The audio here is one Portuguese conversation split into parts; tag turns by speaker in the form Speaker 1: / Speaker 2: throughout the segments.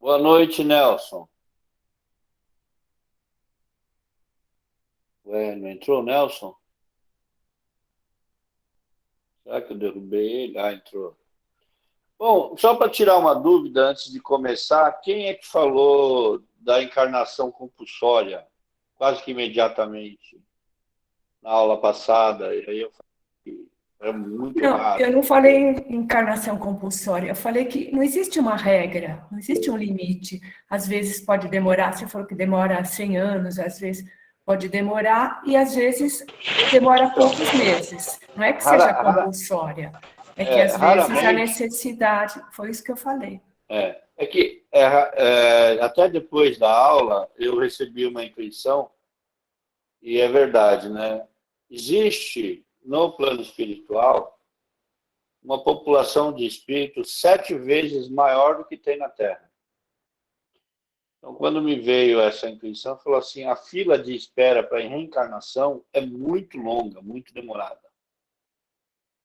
Speaker 1: Boa noite, Nelson. Ué, não entrou o Nelson? Será que eu derrubei ele? Ah, entrou. Bom, só para tirar uma dúvida antes de começar, quem é que falou da encarnação compulsória quase que imediatamente na aula passada? E aí eu falei que é muito
Speaker 2: Não, eu
Speaker 1: raro.
Speaker 2: não falei em encarnação compulsória, eu falei que não existe uma regra, não existe um limite. Às vezes pode demorar, você falou que demora 100 anos, às vezes pode demorar, e às vezes demora
Speaker 1: Então,
Speaker 2: poucos meses. Não é que seja compulsória, é que às vezes a
Speaker 1: raramente,
Speaker 2: necessidade, foi isso que eu falei.
Speaker 1: até depois da aula eu recebi uma intuição. E é verdade, né? Existe no plano espiritual uma população de espíritos 7 vezes maior do que tem na Terra. Então, quando me veio essa intuição, falou assim: a fila de espera para a reencarnação é muito longa, muito demorada.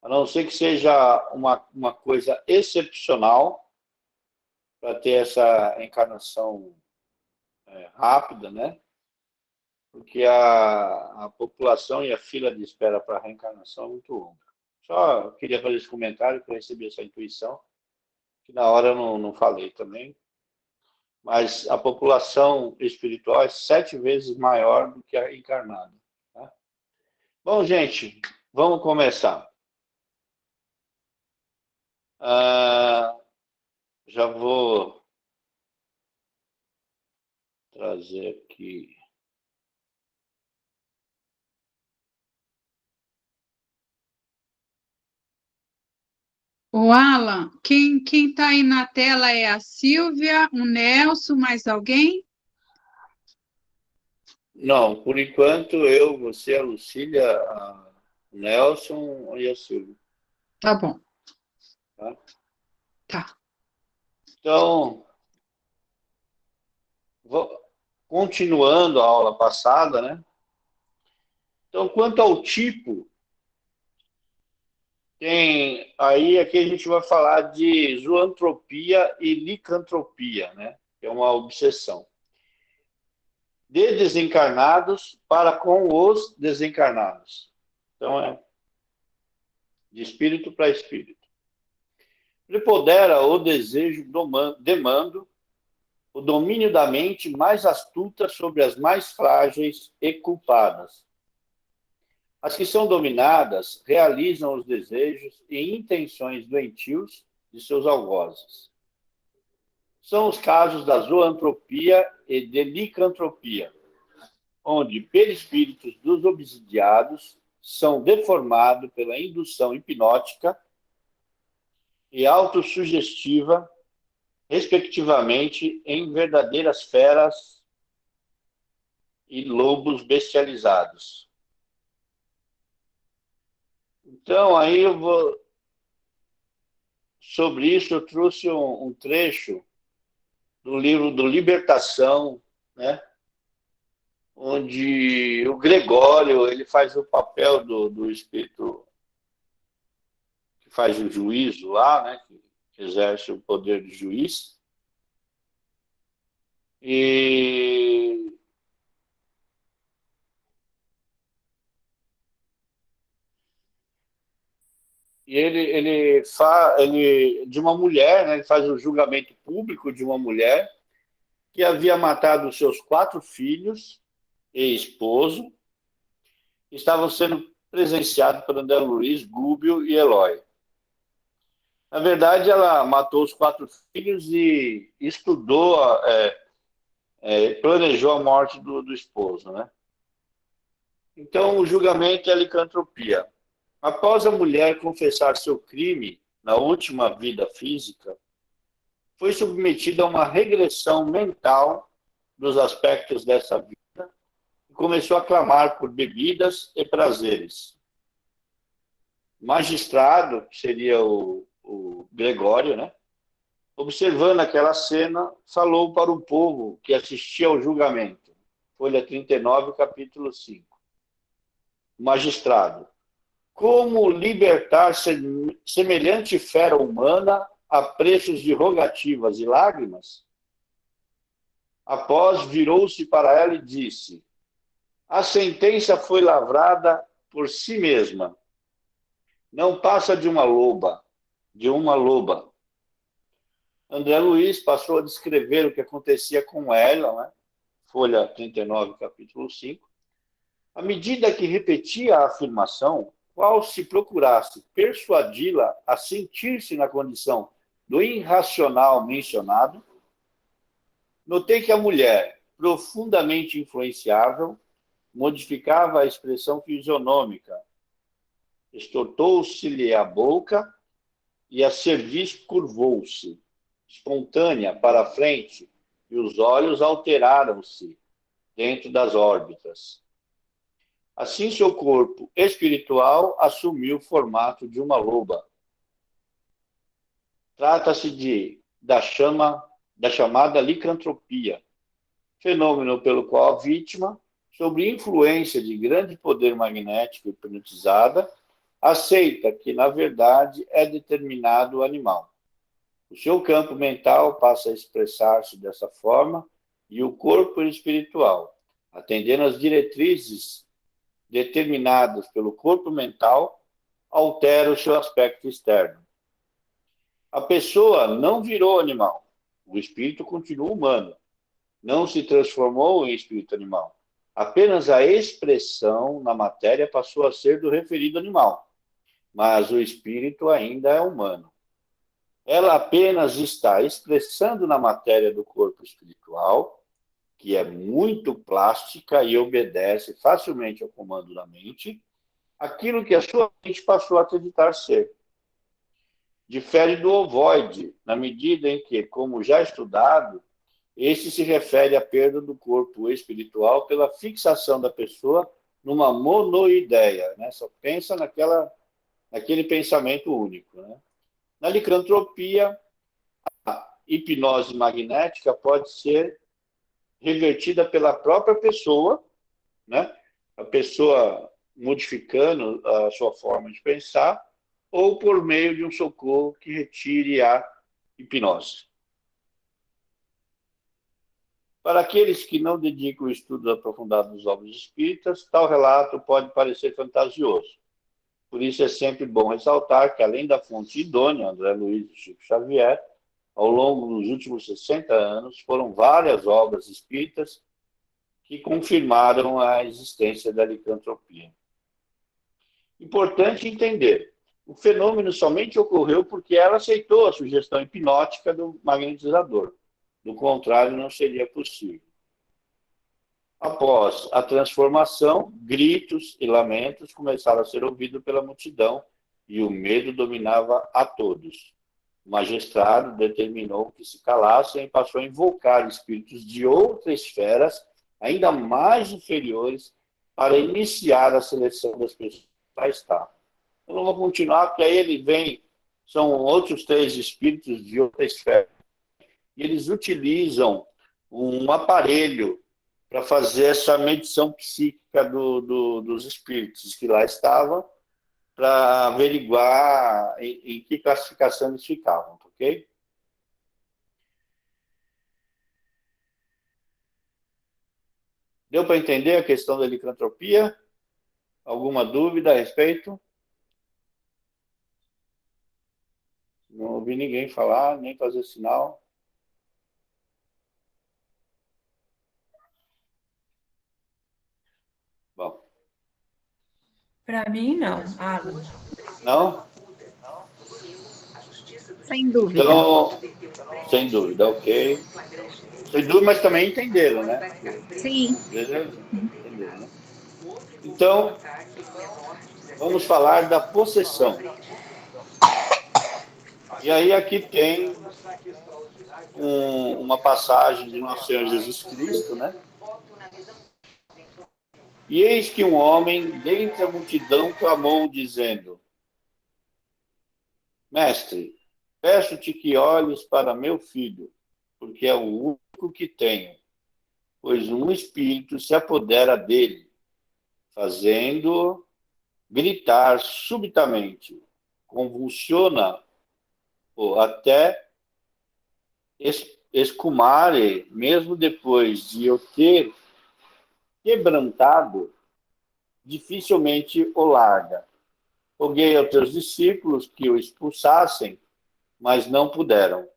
Speaker 1: A não ser que seja uma coisa excepcional para ter essa encarnação rápida, né? Porque a população e a fila de espera para a reencarnação é muito longa. Só queria fazer esse comentário, que eu recebi essa intuição, que na hora eu não falei também, mas a população espiritual é 7 vezes maior do que a encarnada. Tá? Bom, gente, vamos começar. Ah, já vou trazer aqui.
Speaker 3: O Alan, quem tá aí na tela é a Silvia, o Nelson, mais alguém?
Speaker 1: Não, por enquanto eu, você, a Lucília, o Nelson e a Silvia.
Speaker 3: Tá bom,
Speaker 1: Tá?
Speaker 3: tá.
Speaker 1: Então, continuando a aula passada, né? Então, quanto ao tipo, tem aí aqui a gente vai falar de zoantropia e licantropia, né? Que é uma obsessão. De desencarnados para com os desencarnados. Então, é de espírito para espírito. Prepondera o desejo demando o domínio da mente mais astuta sobre as mais frágeis e culpadas. As que são dominadas realizam os desejos e intenções doentios de seus algozes. São os casos da zoantropia e de licantropia, onde perispíritos dos obsidiados são deformados pela indução hipnótica e autossugestiva, respectivamente, em verdadeiras feras e lobos bestializados. Então, aí eu vou. Sobre isso, eu trouxe um trecho do livro do Libertação, né? Onde o Gregório ele faz o papel do espírito que faz o juízo lá, né? Que exerce o poder de juiz. E ele de uma mulher, né? Ele faz o julgamento público de uma mulher que havia matado os seus 4 filhos e esposo, estavam sendo presenciados por André Luiz, Gúbio e Eloy. Na verdade, ela matou os 4 filhos e estudou, planejou a morte do esposo, né? Então, o julgamento é a licantropia. Após a mulher confessar seu crime na última vida física, foi submetida a uma regressão mental dos aspectos dessa vida e começou a clamar por bebidas e prazeres. O magistrado, que seria o Gregório, né? Observando aquela cena, falou para o povo que assistia ao julgamento. Folha 39, capítulo 5. Magistrado. Como libertar semelhante fera humana a preços de rogativas e lágrimas? Após, virou-se para ela e disse: a sentença foi lavrada por si mesma. Não passa de uma loba, de uma loba. André Luiz passou a descrever o que acontecia com ela, né? Folha 39, capítulo 5. À medida que repetia a afirmação, qual se procurasse persuadi-la a sentir-se na condição do irracional mencionado, notei que a mulher, profundamente influenciável, modificava a expressão fisionômica, estortou-se-lhe a boca e a cerviz curvou-se, espontânea para a frente, e os olhos alteraram-se dentro das órbitas. Assim, seu corpo espiritual assumiu o formato de uma loba. Trata-se da chamada licantropia, fenômeno pelo qual a vítima, sob influência de grande poder magnético hipnotizada, aceita que, na verdade, é determinado animal. O seu campo mental passa a expressar-se dessa forma e o corpo espiritual, atendendo às diretrizes determinadas pelo corpo mental, altera o seu aspecto externo. A pessoa não virou animal. O espírito continua humano. Não se transformou em espírito animal. Apenas a expressão na matéria passou a ser do referido animal. Mas o espírito ainda é humano. Ela apenas está expressando na matéria do corpo espiritual, que é muito plástica e obedece facilmente ao comando da mente, aquilo que a sua mente passou a acreditar ser. Difere do ovoide, na medida em que, como já estudado, este se refere à perda do corpo espiritual pela fixação da pessoa numa monoideia, né? Só pensa naquele pensamento único. Né? Na licantropia, a hipnose magnética pode ser revertida pela própria pessoa, né? A pessoa modificando a sua forma de pensar, ou por meio de um socorro que retire a hipnose. Para aqueles que não dedicam o estudo aprofundado dos obras espíritas, tal relato pode parecer fantasioso. Por isso é sempre bom ressaltar que, além da fonte idônea, André Luiz e Chico Xavier, ao longo dos últimos 60 anos, foram várias obras espíritas que confirmaram a existência da licantropia. Importante entender, o fenômeno somente ocorreu porque ela aceitou a sugestão hipnótica do magnetizador. Do contrário, não seria possível. Após a transformação, gritos e lamentos começaram a ser ouvidos pela multidão e o medo dominava a todos. O magistrado determinou que se calassem e passou a invocar espíritos de outras esferas, ainda mais inferiores, para iniciar a seleção das pessoas que lá estavam. Eu não vou continuar, porque aí ele vem, são outros 3 espíritos de outra esfera, e eles utilizam um aparelho para fazer essa medição psíquica dos espíritos que lá estavam, para averiguar em que classificação eles ficavam, ok? Deu para entender a questão da licantropia? Alguma dúvida a respeito? Não ouvi ninguém falar, nem fazer sinal. Bom.
Speaker 2: Para mim, não, Alan.
Speaker 1: Não?
Speaker 3: Sem dúvida.
Speaker 1: Então, sem dúvida, ok. Sem dúvida, mas também entenderam, né?
Speaker 3: Sim.
Speaker 1: Beleza? Entenderam, né? Então, vamos falar da possessão. E aí aqui tem uma passagem de nosso Senhor Jesus Cristo, né? E eis que um homem, dentre a multidão, clamou, dizendo: Mestre, peço-te que olhes para meu filho, porque é o único que tenho, pois um espírito se apodera dele, fazendo-o gritar subitamente, convulsiona-o até escumare, mesmo depois de eu ter quebrantado, dificilmente o larga. Roguei aos teus discípulos que o expulsassem, mas não puderam.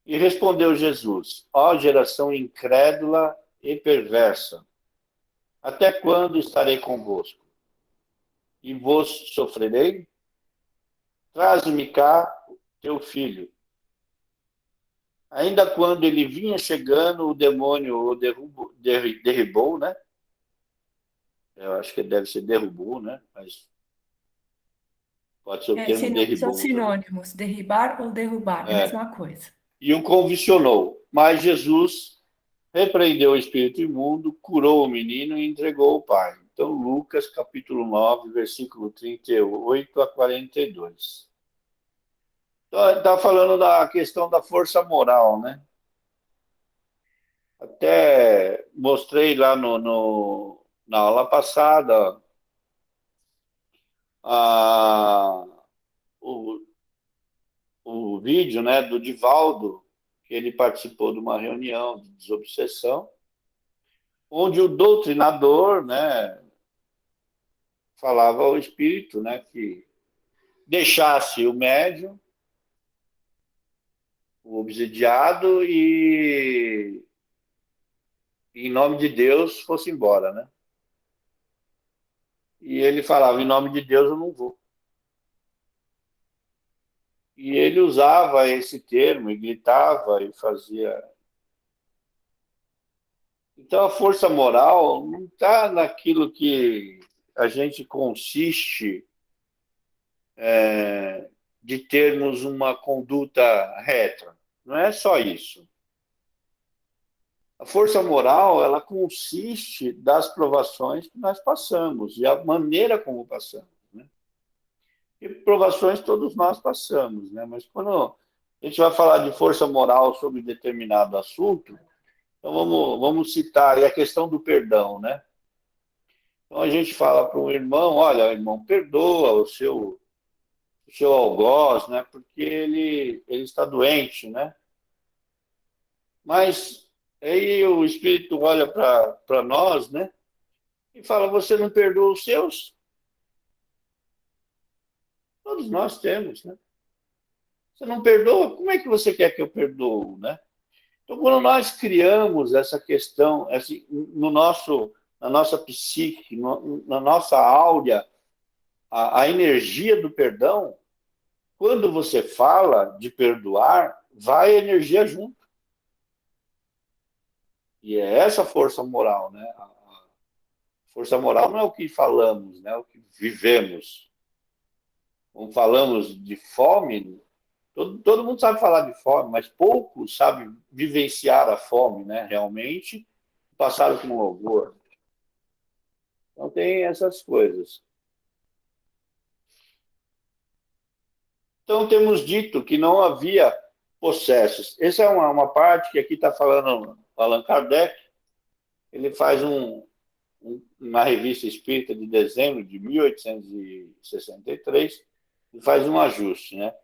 Speaker 1: E respondeu Jesus: ó geração incrédula e perversa, até quando estarei convosco? E vos sofrerei? Traze-me cá teu filho. Ainda quando ele vinha chegando, o demônio o derribou, né? Eu acho que deve ser derrubou, né? Mas pode ser o termo
Speaker 2: São
Speaker 1: derribou também.
Speaker 2: sinônimos, derribar ou derrubar, é a
Speaker 1: É.
Speaker 2: mesma coisa.
Speaker 1: E o convulsionou. Mas Jesus repreendeu o espírito imundo, curou o menino e entregou ao pai. Então, Lucas, capítulo 9, versículo 38 a 42. Então, ele está falando da questão da força moral, né? Até mostrei lá na aula passada a, o, o vídeo, né, do Divaldo, que ele participou de uma reunião de desobsessão, onde o doutrinador, né, falava ao espírito, né, que deixasse o médium, o obsidiado, e em nome de Deus fosse embora, né? E ele falava, em nome de Deus eu não vou. E ele usava esse termo e gritava e fazia. Então a força moral não está naquilo que a gente consiste de termos uma conduta reta. Não é só isso. A força moral, ela consiste das provações que nós passamos e a maneira como passamos, né? E provações todos nós passamos, né? Mas quando a gente vai falar de força moral sobre determinado assunto, então vamos citar aí a questão do perdão, né? Então a gente fala para um irmão, olha, irmão, perdoa o seu algoz, né? Porque ele está doente, né? Mas aí o Espírito olha para nós, né? E fala, você não perdoa os seus? Todos nós temos, né? Você não perdoa? Como é que você quer que eu perdoo, né? Então, quando nós criamos essa questão assim, na nossa psique, na nossa áurea, a energia do perdão, quando você fala de perdoar, vai a energia junto. E é essa força moral, né? A força moral não é o que falamos, né? É o que vivemos. Quando falamos de fome, todo mundo sabe falar de fome, mas poucos sabem vivenciar a fome, né? Realmente, passaram com louvor. Então tem essas coisas. Então temos dito que não havia possessos. Essa é uma parte que aqui está falando Allan Kardec. Ele faz uma revista espírita de dezembro de 1863 e faz um ajuste, né?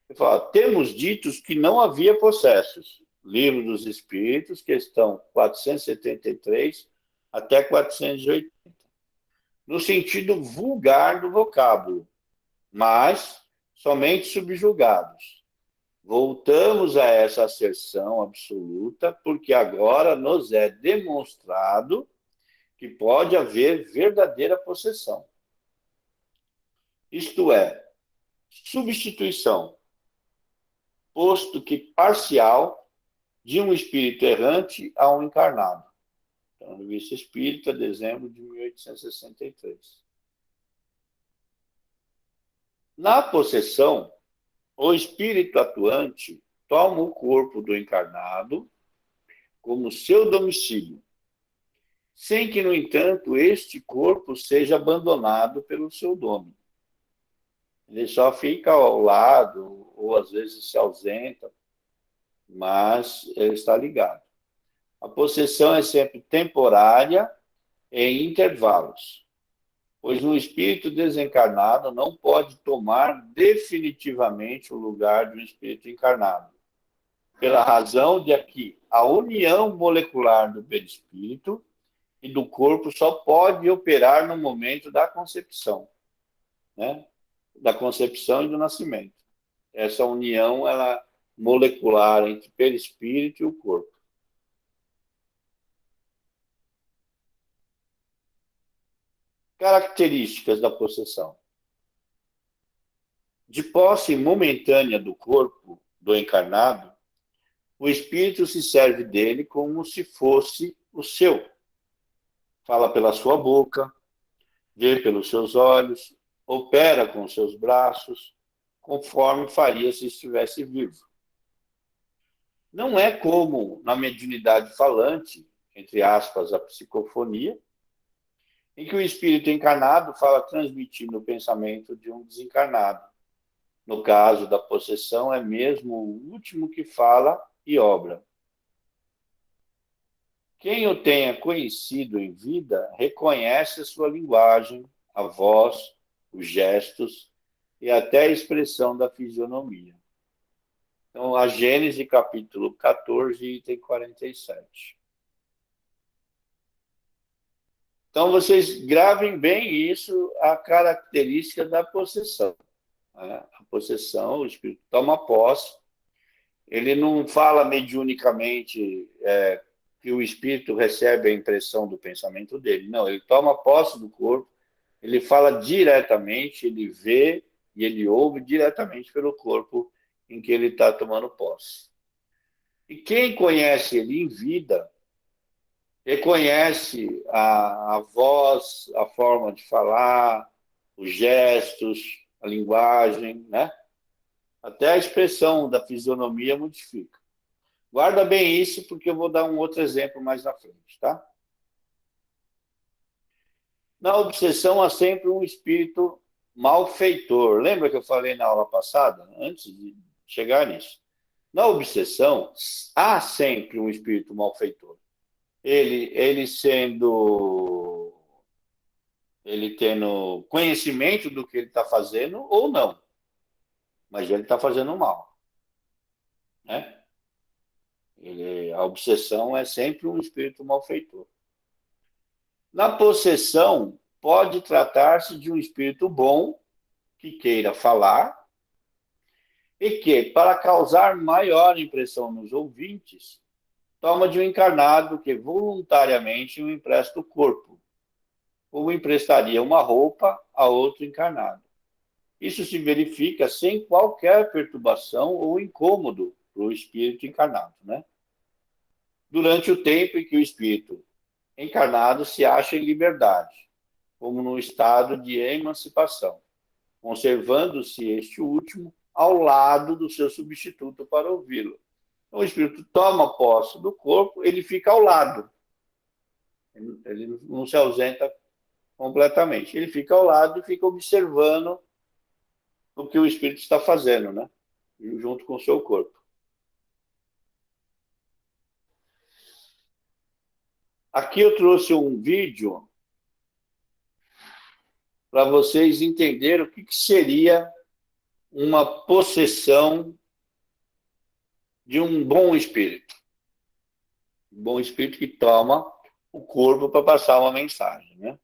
Speaker 1: Ele fala, temos ditos que não havia possessos. Livro dos Espíritos, questão 473 até 480. No sentido vulgar do vocábulo, mas somente subjugados. Voltamos a essa asserção absoluta, porque agora nos é demonstrado que pode haver verdadeira possessão. Isto é, substituição, posto que parcial, de um espírito errante a um encarnado. Então, Revista Espírita, dezembro de 1863. Na possessão, o espírito atuante toma o corpo do encarnado como seu domicílio, sem que, no entanto, este corpo seja abandonado pelo seu dono. Ele só fica ao lado, ou às vezes se ausenta, mas ele está ligado. A possessão é sempre temporária e em intervalos, pois um espírito desencarnado não pode tomar definitivamente o lugar de um espírito encarnado. pela razão de que a união molecular do perispírito e do corpo só pode operar no momento da concepção, né? Da concepção e do nascimento. Essa união ela molecular entre perispírito e o corpo. Características da possessão. De posse momentânea do corpo do encarnado, o espírito se serve dele como se fosse o seu. Fala pela sua boca, vê pelos seus olhos, opera com seus braços, conforme faria se estivesse vivo. Não é como na mediunidade falante, entre aspas, a psicofonia, em que o espírito encarnado fala transmitindo o pensamento de um desencarnado. No caso da possessão, é mesmo o último que fala e obra. Quem o tenha conhecido em vida reconhece a sua linguagem, a voz, os gestos e até a expressão da fisionomia. Então, a Gênesis, capítulo 14, item 47. Então, vocês gravem bem isso, a característica da possessão. A possessão, o espírito toma posse, ele não fala mediunicamente que o espírito recebe a impressão do pensamento dele, não, ele toma posse do corpo, ele fala diretamente, ele vê e ele ouve diretamente pelo corpo em que ele está tomando posse. E quem conhece ele em vida, reconhece a voz, a forma de falar, os gestos, a linguagem, né? Até a expressão da fisionomia modifica. Guarda bem isso, porque eu vou dar um outro exemplo mais na frente, tá? Na obsessão há sempre um espírito malfeitor. Lembra que eu falei na aula passada, antes de chegar nisso? Na obsessão, há sempre um espírito malfeitor. Ele tendo conhecimento do que ele está fazendo ou não, mas ele está fazendo mal, né? A obsessão é sempre um espírito malfeitor. Na possessão, pode tratar-se de um espírito bom que queira falar e que, para causar maior impressão nos ouvintes, toma de um encarnado que voluntariamente o empresta o corpo, ou emprestaria uma roupa a outro encarnado. Isso se verifica sem qualquer perturbação ou incômodo para o espírito encarnado, né? Durante o tempo em que o espírito encarnado se acha em liberdade, como no estado de emancipação, conservando-se este último ao lado do seu substituto para ouvi-lo. Então, o espírito toma posse do corpo, ele fica ao lado. Ele não se ausenta completamente. Ele fica ao lado e fica observando o que o espírito está fazendo, né? Junto com o seu corpo. Aqui eu trouxe um vídeo para vocês entenderem o que seria uma possessão de um bom espírito. Um bom espírito que toma o corpo para passar uma mensagem, né?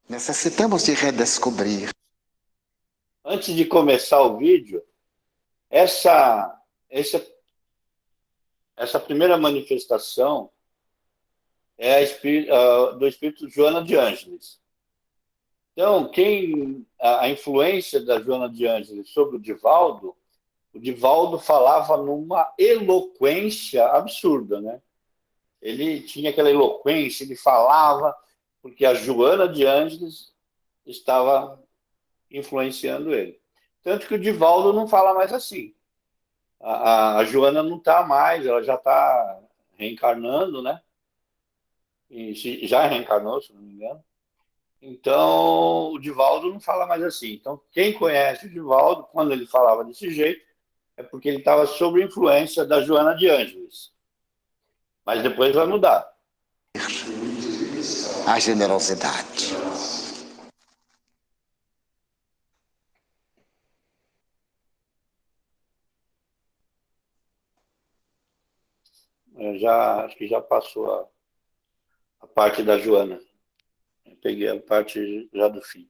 Speaker 4: Necessitamos de redescobrir.
Speaker 1: Antes de começar o vídeo, essa primeira manifestação é do espírito Joana de Ângeles. Então, a influência da Joana de Ângeles sobre o Divaldo falava numa eloquência absurda, né? Ele tinha aquela eloquência, ele falava, porque a Joana de Ângeles estava influenciando ele. Tanto que o Divaldo não fala mais assim. A Joana não está mais, ela já está reencarnando, né? E já reencarnou, se não me engano. Então, o Divaldo não fala mais assim. Então, quem conhece o Divaldo, quando ele falava desse jeito, é porque ele estava sob influência da Joana de Ângeles. Mas depois vai mudar.
Speaker 4: A generosidade.
Speaker 1: Acho que já passou a parte da Joana. Eu peguei a parte já do fim.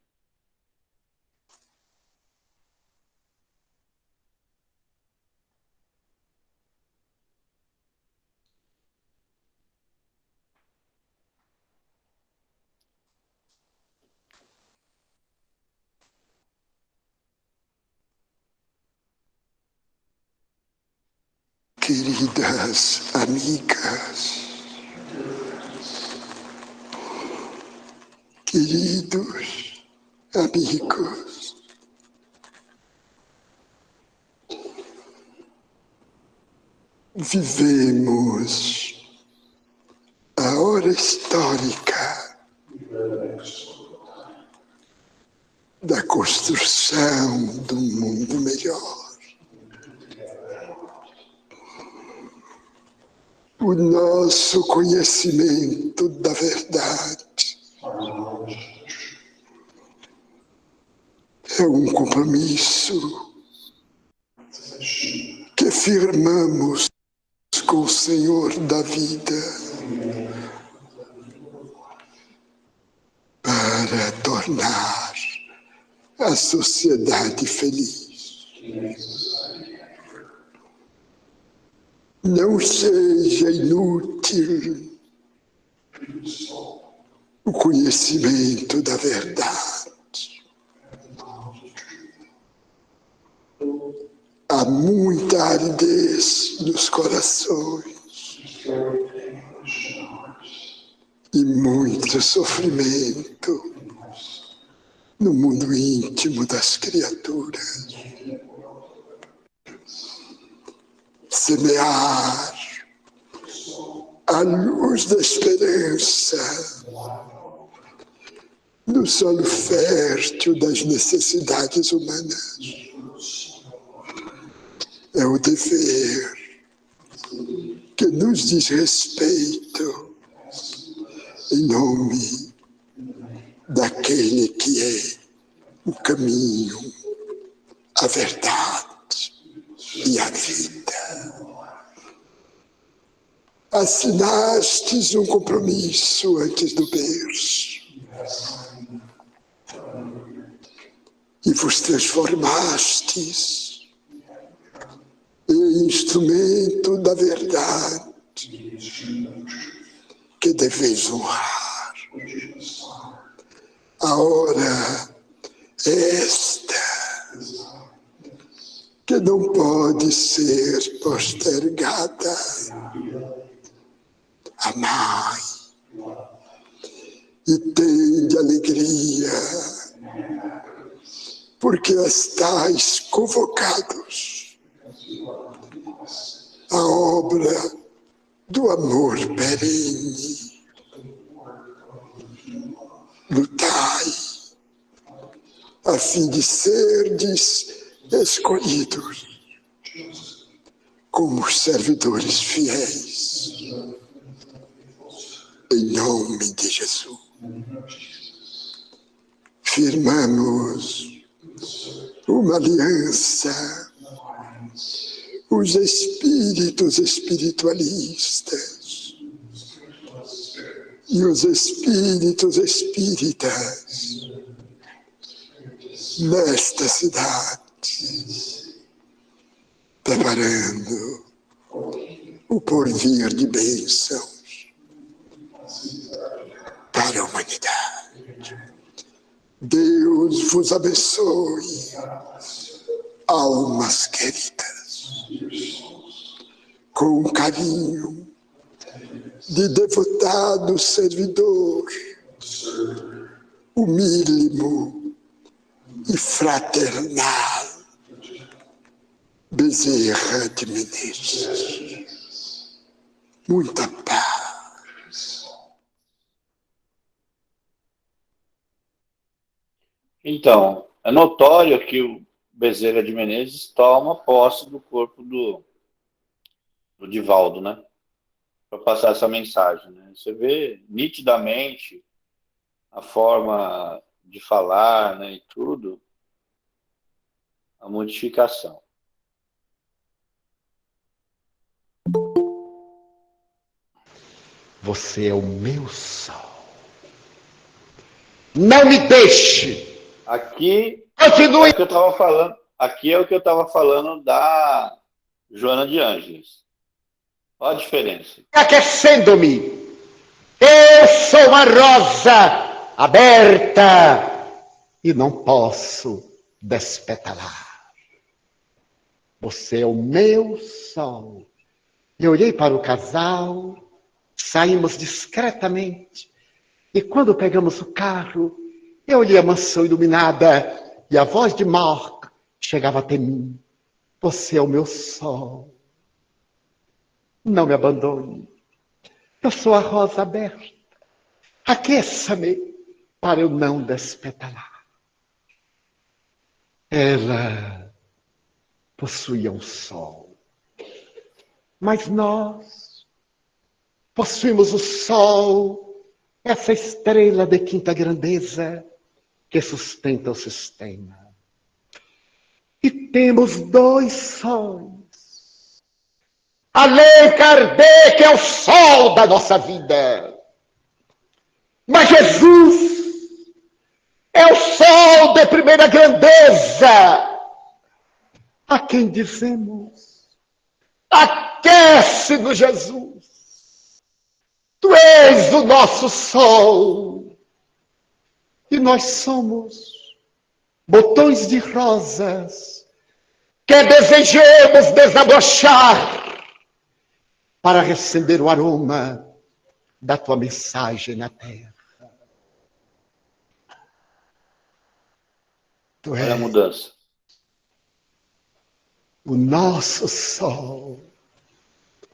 Speaker 5: Queridas amigas, queridos amigos, vivemos a hora histórica da construção de um mundo melhor. O nosso conhecimento da verdade é um compromisso que firmamos com o Senhor da vida para tornar a sociedade feliz. Não seja inútil o conhecimento da verdade. Há muita aridez nos corações e muito sofrimento no mundo íntimo das criaturas. Semear a luz da esperança no solo fértil das necessidades humanas é o dever que nos diz respeito em nome daquele que é o caminho, a verdade e a vida. Assinastes um compromisso antes do berço e vos transformastes em instrumento da verdade que deveis honrar. A hora é esta, que não pode ser postergada. Amai e tende alegria, porque estáis convocados à obra do amor perene. Lutai a fim de serdes escolhidos como servidores fiéis. Em nome de Jesus, firmamos uma aliança, os espíritos espiritualistas e os espíritos espíritas nesta cidade, preparando o porvir de bênçãos para a humanidade. Deus vos abençoe, almas queridas, com carinho de devotado servidor, humílimo e fraternal Bezerra de Menezes. Muita paz.
Speaker 1: Então, é notório que o Bezerra de Menezes toma posse do corpo do Divaldo, né? Para passar essa mensagem, né? Você vê nitidamente a forma de falar, né, e tudo, a modificação.
Speaker 4: Você é o meu sol. Não me deixe.
Speaker 1: Aqui
Speaker 4: Continue
Speaker 1: é o que eu estava falando. Aqui é o que eu estava falando da Joana de Ângeles. Olha a diferença.
Speaker 4: aquecendo-me. Eu sou uma rosa aberta e não posso despetalar. Você é o meu sol. Eu olhei para o casal, saímos discretamente. E quando pegamos o carro, eu olhei a mansão iluminada e a voz de Mark chegava até mim. Você é o meu sol. Não me abandone. Eu sou a rosa aberta. Aqueça-me para eu não despetalar. Ela possuía um sol. Mas nós possuímos o sol, essa estrela de quinta grandeza que sustenta o sistema. E temos dois sóis. Allan Kardec é o sol da nossa vida. Mas Jesus é o sol de primeira grandeza. A quem dizemos, aquece-nos, Jesus. Tu és o nosso sol. E nós somos botões de rosas que desejamos desabrochar para recender o aroma da tua mensagem na terra. Tu
Speaker 1: Olha a
Speaker 4: és
Speaker 1: mudança.
Speaker 5: O nosso sol.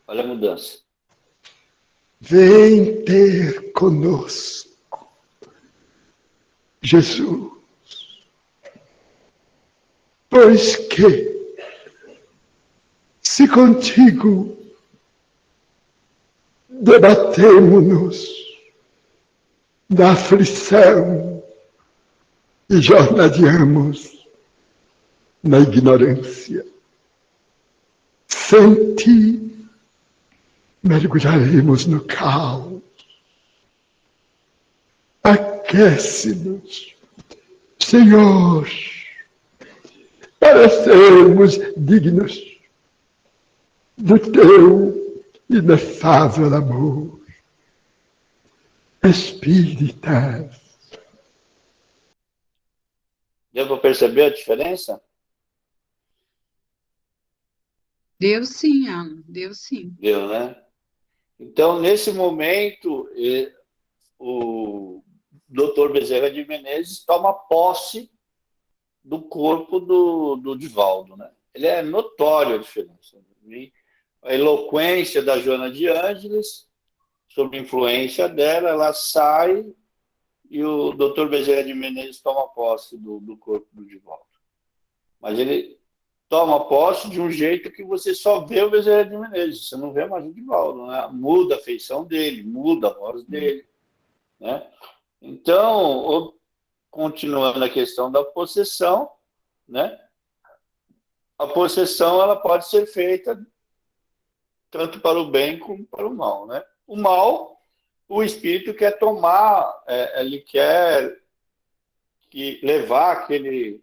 Speaker 1: Olha a mudança.
Speaker 5: Vem ter conosco, Jesus. Pois que, se contigo debatemo-nos da aflição e jornadeamos na ignorância, sem ti mergulharemos no caos. Aquece-nos, Senhor, para sermos dignos do teu inefável amor. Espírita,
Speaker 1: Deu para perceber a diferença?
Speaker 3: Deu sim, Alan, deu sim.
Speaker 1: Deu, né? Então, nesse momento, o Dr. Bezerra de Menezes toma posse do corpo do Divaldo, né? Ele é notório a diferença. A eloquência da Joana de Ângeles, sob influência dela, ela sai e o Dr. Bezerra de Menezes toma posse do corpo do Divaldo. Mas ele toma posse de um jeito que você só vê o Bezerra de Menezes, você não vê mais o Divaldo, né? Muda a feição dele, muda a voz dele, né? Então, continuando a questão da possessão, né? A possessão ela pode ser feita tanto para o bem como para o mal, né? O mal, o espírito quer tomar, ele quer levar aquele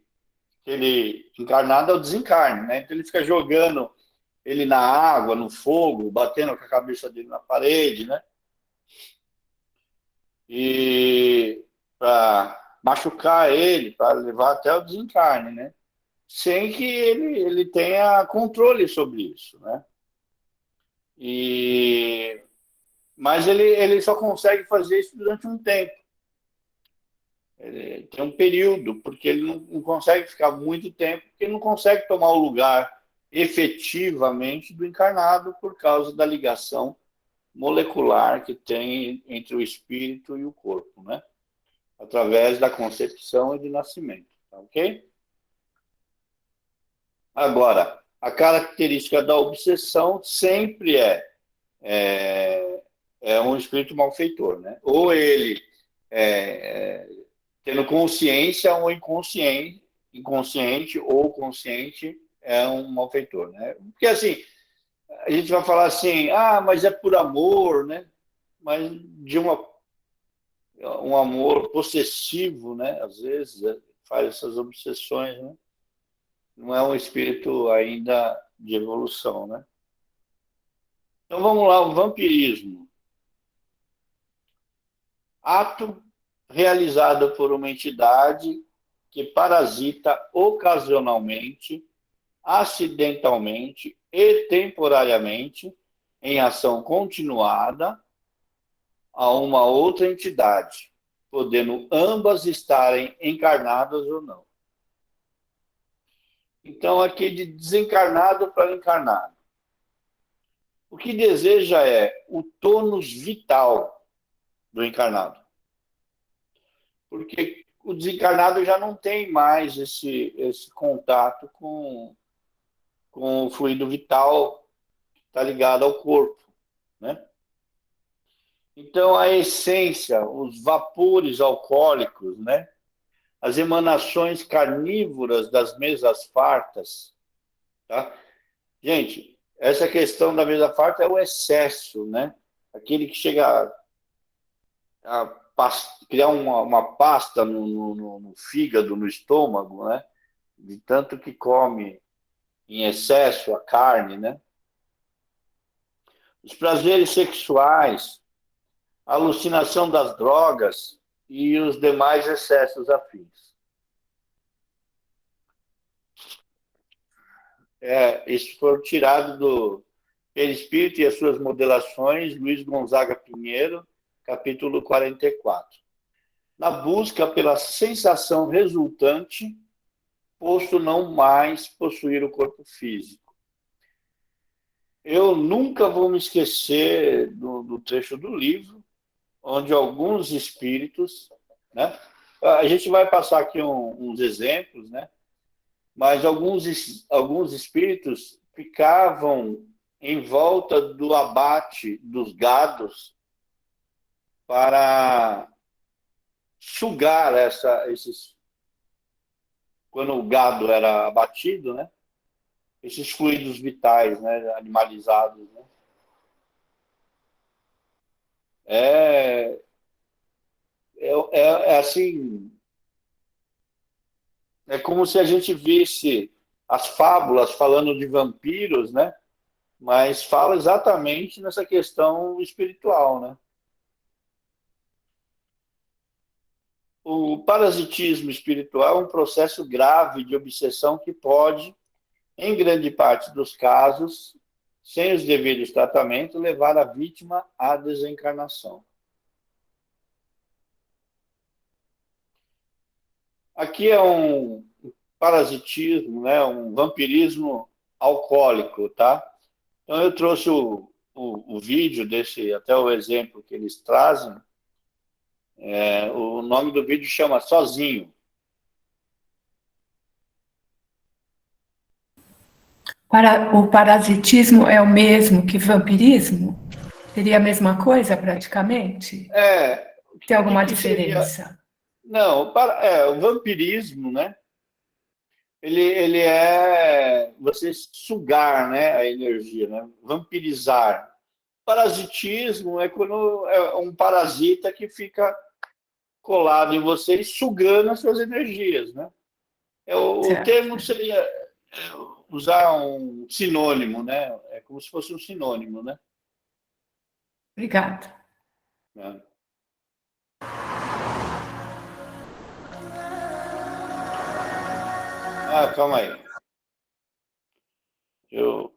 Speaker 1: encarnado ao desencarne, né? Então ele fica jogando ele na água, no fogo, batendo com a cabeça dele na parede, né? E para machucar ele, para levar até o desencarne, né? Sem que ele tenha controle sobre isso, né? Mas ele só consegue fazer isso durante um tempo. Tem um período, porque ele não consegue ficar muito tempo, porque ele não consegue tomar o lugar efetivamente do encarnado por causa da ligação molecular que tem entre o espírito e o corpo, né? Através da concepção e do nascimento, tá ok? Agora, a característica da obsessão sempre é, é um espírito malfeitor, né? Ou ele tendo consciência ou inconsciente, inconsciente ou consciente é um malfeitor, né? Porque assim, a gente vai falar assim, ah, mas é por amor, né? Mas de um amor possessivo, né? Às vezes faz essas obsessões, né? Não é um espírito ainda de evolução, né? Então vamos lá, o vampirismo. Ato realizado por uma entidade que parasita ocasionalmente, acidentalmente e temporariamente em ação continuada a uma outra entidade, podendo ambas estarem encarnadas ou não. Então, aqui de desencarnado para encarnado. O que deseja é o tônus vital do encarnado. Porque o desencarnado já não tem mais esse contato com o fluido vital que está ligado ao corpo, né? Então, a essência, os vapores alcoólicos, né? As emanações carnívoras das mesas fartas, tá? Gente, essa questão da mesa farta é o excesso, né? Aquele que chega a criar uma pasta no fígado, no estômago, né? De tanto que come em excesso a carne, né? Os prazeres sexuais, a alucinação das drogas e os demais excessos afins. Isso foi tirado do Perispírito e as suas modelações, Luiz Gonzaga Pinheiro, capítulo 44. Na busca pela sensação resultante, posto não mais possuir o corpo físico. Eu nunca vou me esquecer do trecho do livro, onde alguns espíritos, né? A gente vai passar aqui uns exemplos, né? Mas alguns espíritos ficavam em volta do abate dos gados para sugar esses. Quando o gado era abatido, né? Esses fluidos vitais, né? Animalizados. Né? É, é assim. É como se a gente visse as fábulas falando de vampiros, né? Mas fala exatamente nessa questão espiritual, né? O parasitismo espiritual é um processo grave de obsessão que pode, em grande parte dos casos, sem os devidos tratamentos, levar a vítima à desencarnação. Aqui é um parasitismo, né? Um vampirismo alcoólico, tá? Então eu trouxe o vídeo desse, até o exemplo que eles trazem. O nome do vídeo chama Sozinho.
Speaker 2: O parasitismo é o mesmo que vampirismo? Seria a mesma coisa, praticamente? Tem
Speaker 1: O que,
Speaker 2: alguma
Speaker 1: que seria?
Speaker 2: diferença?
Speaker 1: Não, o vampirismo, né? Ele é você sugar, né, a energia, né? Vampirizar. Parasitismo é quando é um parasita que fica colado em você e sugando as suas energias, né? O termo
Speaker 2: Certo.
Speaker 1: seria usar um sinônimo, né? É como se fosse um sinônimo, né?
Speaker 2: Obrigada.
Speaker 1: Né? Ah, calma aí. Eu...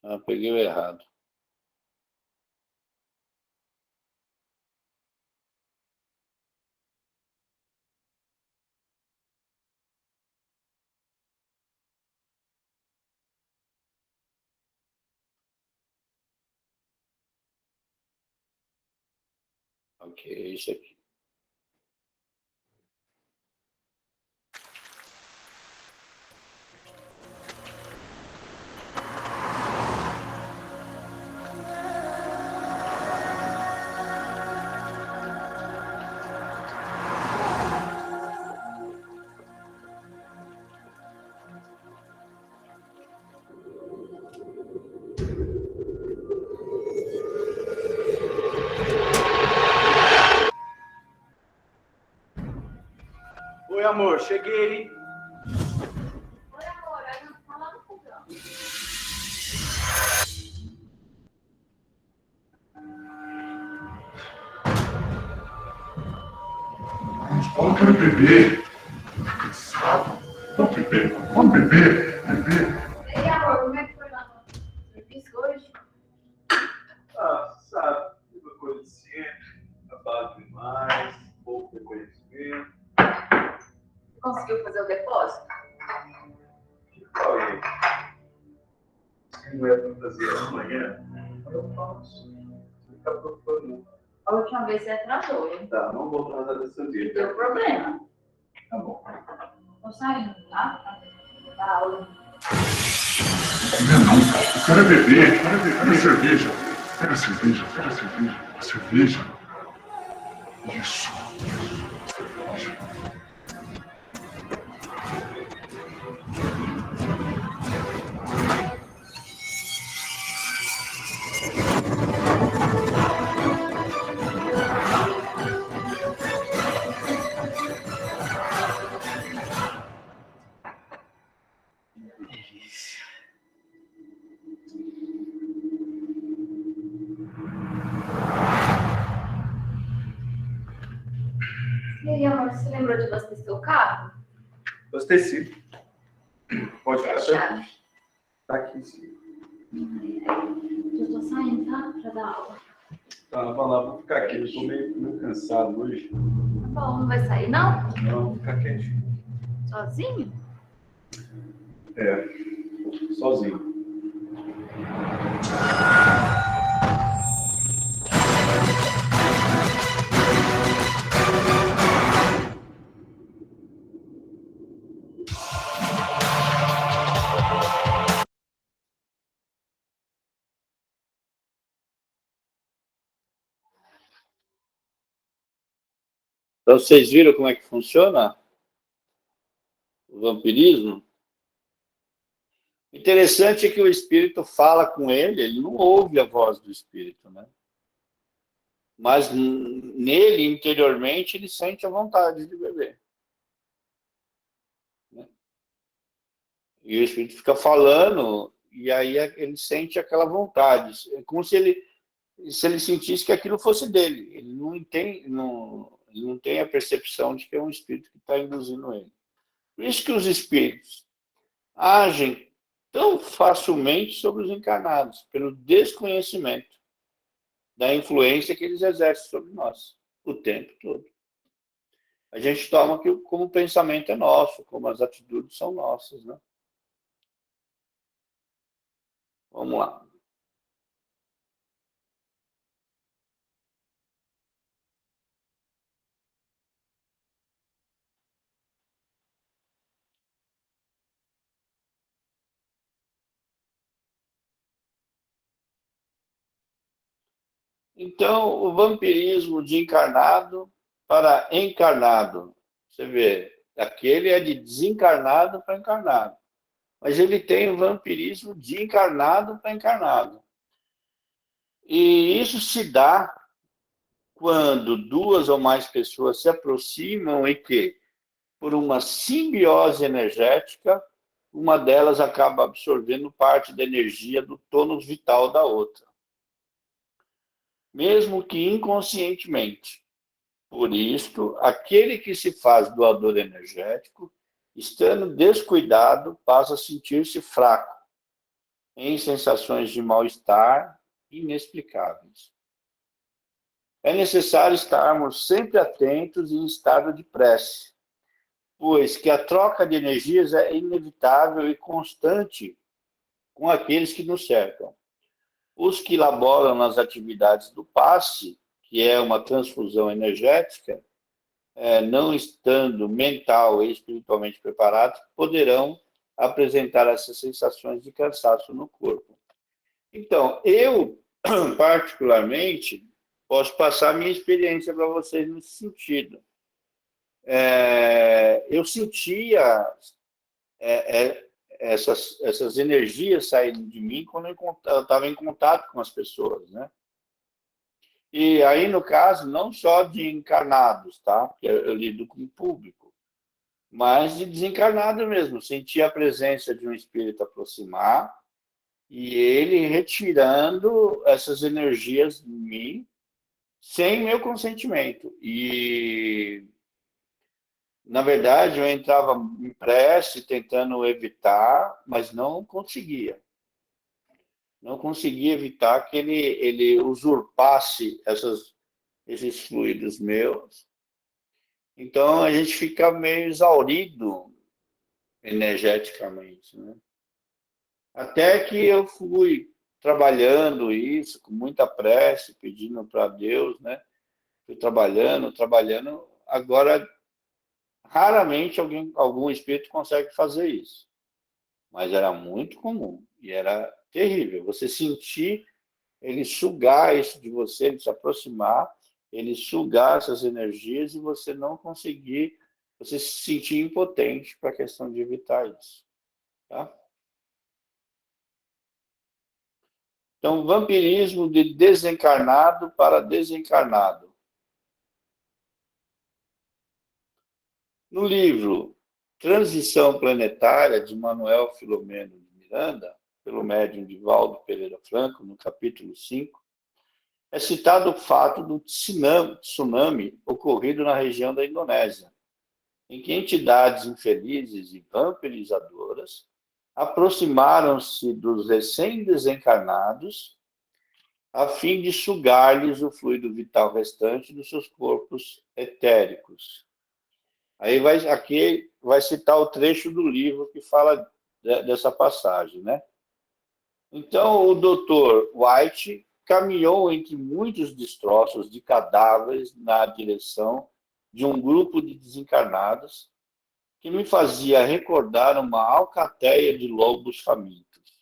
Speaker 1: Ah, peguei o errado. Ok, é isso aqui.
Speaker 6: Oi, amor, cheguei.
Speaker 7: Oi, amor, eu não lá no fogão.
Speaker 8: Eu quero beber. Tô cansado. Vamos beber. Vamos beber. Beber.
Speaker 7: Ei, amor, como é que foi lá no serviço hoje?
Speaker 6: Ah, sabe, uma coisa de sempre, trabalho demais, pouco reconhecimento.
Speaker 7: Você conseguiu fazer o depósito?
Speaker 6: Falei, se não é para fazer amanhã, eu faço. Não fica preocupado, não.
Speaker 7: A última vez você atrasou, hein?
Speaker 6: Tá, não vou atrasar dessa vez.
Speaker 7: Deu problema.
Speaker 6: Tá bom.
Speaker 7: Tô saindo, tá? Da aula.
Speaker 8: Não, eu quero beber. Quero cerveja. Pega cerveja. A cerveja. Isso.
Speaker 7: E aí, amor, você lembrou de abastecer o carro?
Speaker 6: Gostei sim. Pode ficar
Speaker 7: Fechado.
Speaker 6: tranquilo. Tá aqui sim.
Speaker 7: Eu tô saindo, tá? Pra dar aula.
Speaker 6: Tá, vai lá, vou ficar aqui. Eu tô meio cansado hoje.
Speaker 7: Tá bom, não vai sair, não?
Speaker 6: Não, vou ficar quietinho.
Speaker 7: Sozinho?
Speaker 6: É, sozinho.
Speaker 1: Então, vocês viram como é que funciona o vampirismo? Interessante é que o espírito fala com ele não ouve a voz do espírito, né? Mas nele, interiormente, ele sente a vontade de beber. Né? E o espírito fica falando, e aí ele sente aquela vontade. É como se ele sentisse que aquilo fosse dele. Ele não tem a percepção de que é um espírito que está induzindo ele. Por isso que os espíritos agem tão facilmente sobre os encarnados, pelo desconhecimento da influência que eles exercem sobre nós, o tempo todo. A gente toma que como o pensamento é nosso, como as atitudes são nossas, né? Vamos lá. Então, o vampirismo de encarnado para encarnado. Você vê, aquele é de desencarnado para encarnado. Mas ele tem o vampirismo de encarnado para encarnado. E isso se dá quando duas ou mais pessoas se aproximam e que, por uma simbiose energética, uma delas acaba absorvendo parte da energia do tônus vital da outra, mesmo que inconscientemente. Por isto, aquele que se faz doador energético, estando descuidado, passa a sentir-se fraco, em sensações de mal-estar inexplicáveis. É necessário estarmos sempre atentos e em estado de prece, pois que a troca de energias é inevitável e constante com aqueles que nos cercam. Os que laboram nas atividades do passe, que é uma transfusão energética, não estando mental e espiritualmente preparados, poderão apresentar essas sensações de cansaço no corpo. Então, eu, particularmente, posso passar minha experiência para vocês nesse sentido. Eu sentia essas energias saindo de mim quando eu estava em contato com as pessoas, né? E aí, no caso, não só de encarnados, tá? Porque eu lido com o público, mas de desencarnado mesmo. Senti a presença de um espírito aproximar e ele retirando essas energias de mim sem meu consentimento. E, na verdade, eu entrava em prece tentando evitar, mas não conseguia. Não conseguia evitar que ele usurpasse esses fluidos meus. Então, a gente fica meio exaurido energeticamente, né? Até que eu fui trabalhando isso com muita prece, pedindo para Deus, né? Fui trabalhando. Agora, raramente algum espírito consegue fazer isso. Mas era muito comum e era terrível. Você sentir ele sugar isso de você, ele se aproximar, ele sugar essas energias e você não conseguir, você se sentir impotente para a questão de evitar isso. Tá? Então, vampirismo de desencarnado para desencarnado. No livro Transição Planetária, de Manuel Filomeno de Miranda, pelo médium Divaldo Pereira Franco, no capítulo 5, é citado o fato do tsunami ocorrido na região da Indonésia, em que entidades infelizes e vampirizadoras aproximaram-se dos recém-desencarnados a fim de sugar-lhes o fluido vital restante dos seus corpos etéricos. Aqui vai citar o trecho do livro que fala dessa passagem, né? Então, o Dr. White caminhou entre muitos destroços de cadáveres na direção de um grupo de desencarnados que me fazia recordar uma alcateia de lobos famintos,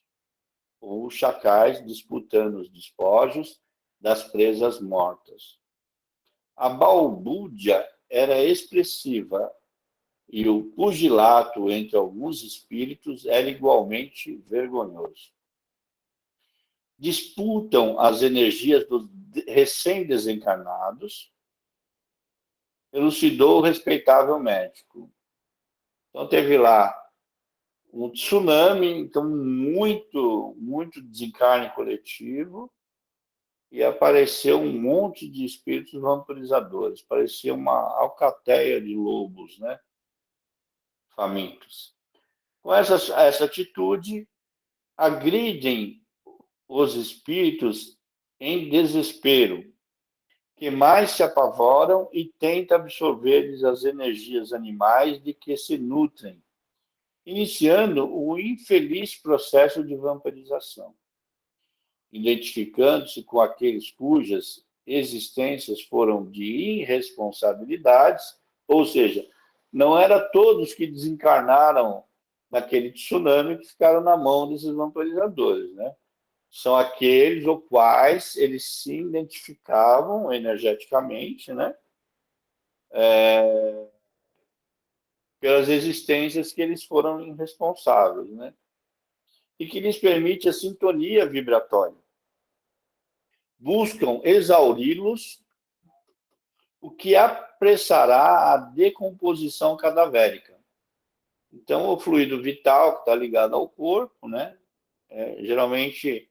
Speaker 1: ou chacais disputando os despojos das presas mortas. A balbúrdia era expressiva e o pugilato entre alguns espíritos era igualmente vergonhoso. Disputam as energias dos recém-desencarnados, elucidou o respeitável médico. Então, teve lá um tsunami, então muito, muito desencarne coletivo, e apareceu um monte de espíritos vampirizadores. Parecia uma alcateia de lobos, né? Famintos. Com essa atitude, agridem os espíritos em desespero, que mais se apavoram e tentam absorver-lhes as energias animais de que se nutrem, iniciando o infeliz processo de vampirização. Identificando-se com aqueles cujas existências foram de irresponsabilidades, ou seja, não era todos que desencarnaram naquele tsunami que ficaram na mão desses vampirizadores, né? São aqueles os quais eles se identificavam energeticamente, né? Pelas existências que eles foram irresponsáveis, né? E que lhes permite a sintonia vibratória. Buscam exauri-los, o que apressará a decomposição cadavérica. Então, o fluido vital que está ligado ao corpo, né? Geralmente,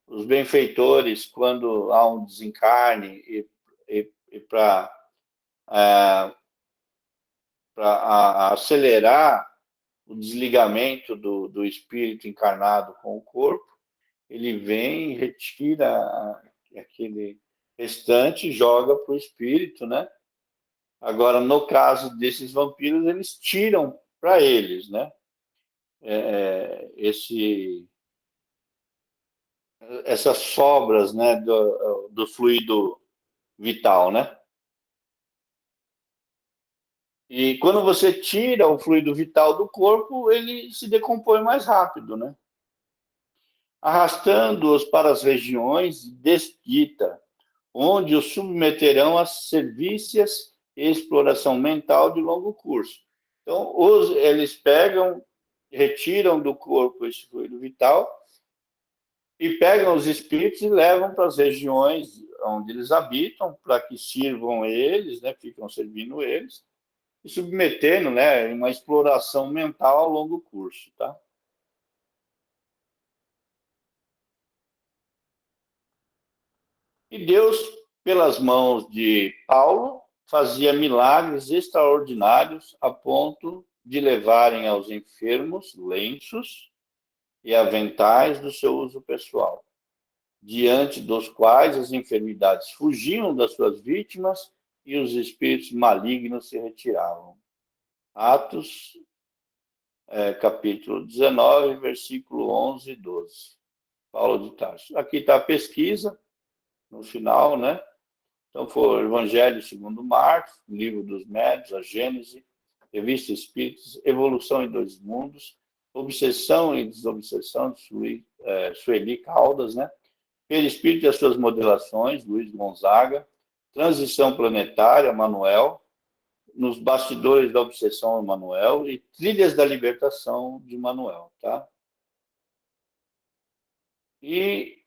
Speaker 1: os benfeitores, quando há um desencarne e para acelerar o desligamento do espírito encarnado com o corpo, ele vem e retira aquele restante e joga para o espírito, né? Agora, no caso desses vampiros, eles tiram para eles, né? Essas sobras, né, do fluido vital, né? E quando você tira o fluido vital do corpo, ele se decompõe mais rápido, né? Arrastando-os para as regiões desdita, onde os submeterão às servícias e exploração mental de longo curso. Então, eles pegam, retiram do corpo esse fluido vital e pegam os espíritos e levam para as regiões onde eles habitam, para que sirvam eles, né, ficam servindo eles, e submetendo, né, uma exploração mental ao longo curso, tá? E Deus, pelas mãos de Paulo, fazia milagres extraordinários a ponto de levarem aos enfermos lenços e aventais do seu uso pessoal, diante dos quais as enfermidades fugiam das suas vítimas e os espíritos malignos se retiravam. Atos, capítulo 19, versículo 11 e 12. Paulo de Tarso. Aqui está a pesquisa, no final, né? Então, foi o Evangelho segundo Marcos, Livro dos Médiuns, a Gênese, Revista Espíritos, Evolução em Dois Mundos, Obsessão e Desobsessão, de Sueli Caldas, né? Perispírito e as suas modelações, Luiz Gonzaga, Transição Planetária, Manuel, Nos Bastidores da Obsessão, Manuel, e Trilhas da Libertação, de Manuel, tá? E,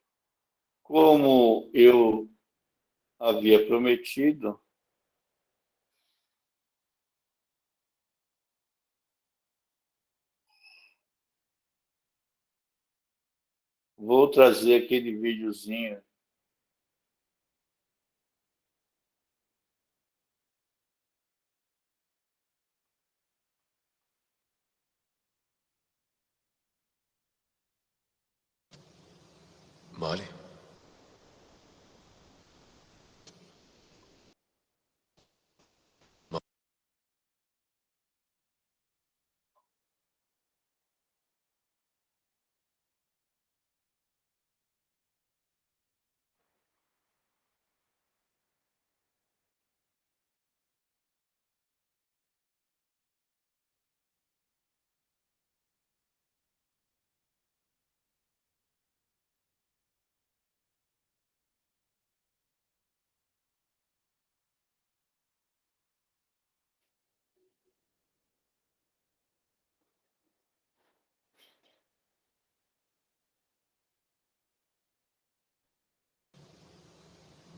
Speaker 1: como eu havia prometido, vou trazer aquele videozinho.
Speaker 9: Molly?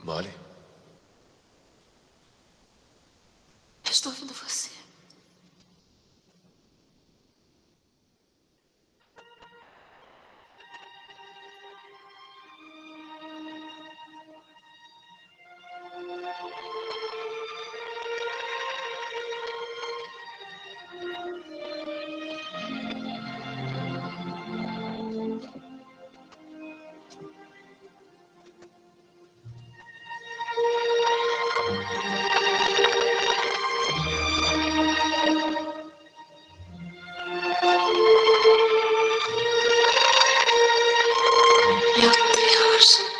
Speaker 9: Molly?
Speaker 7: Eu estou ouvindo você. Meu Deus.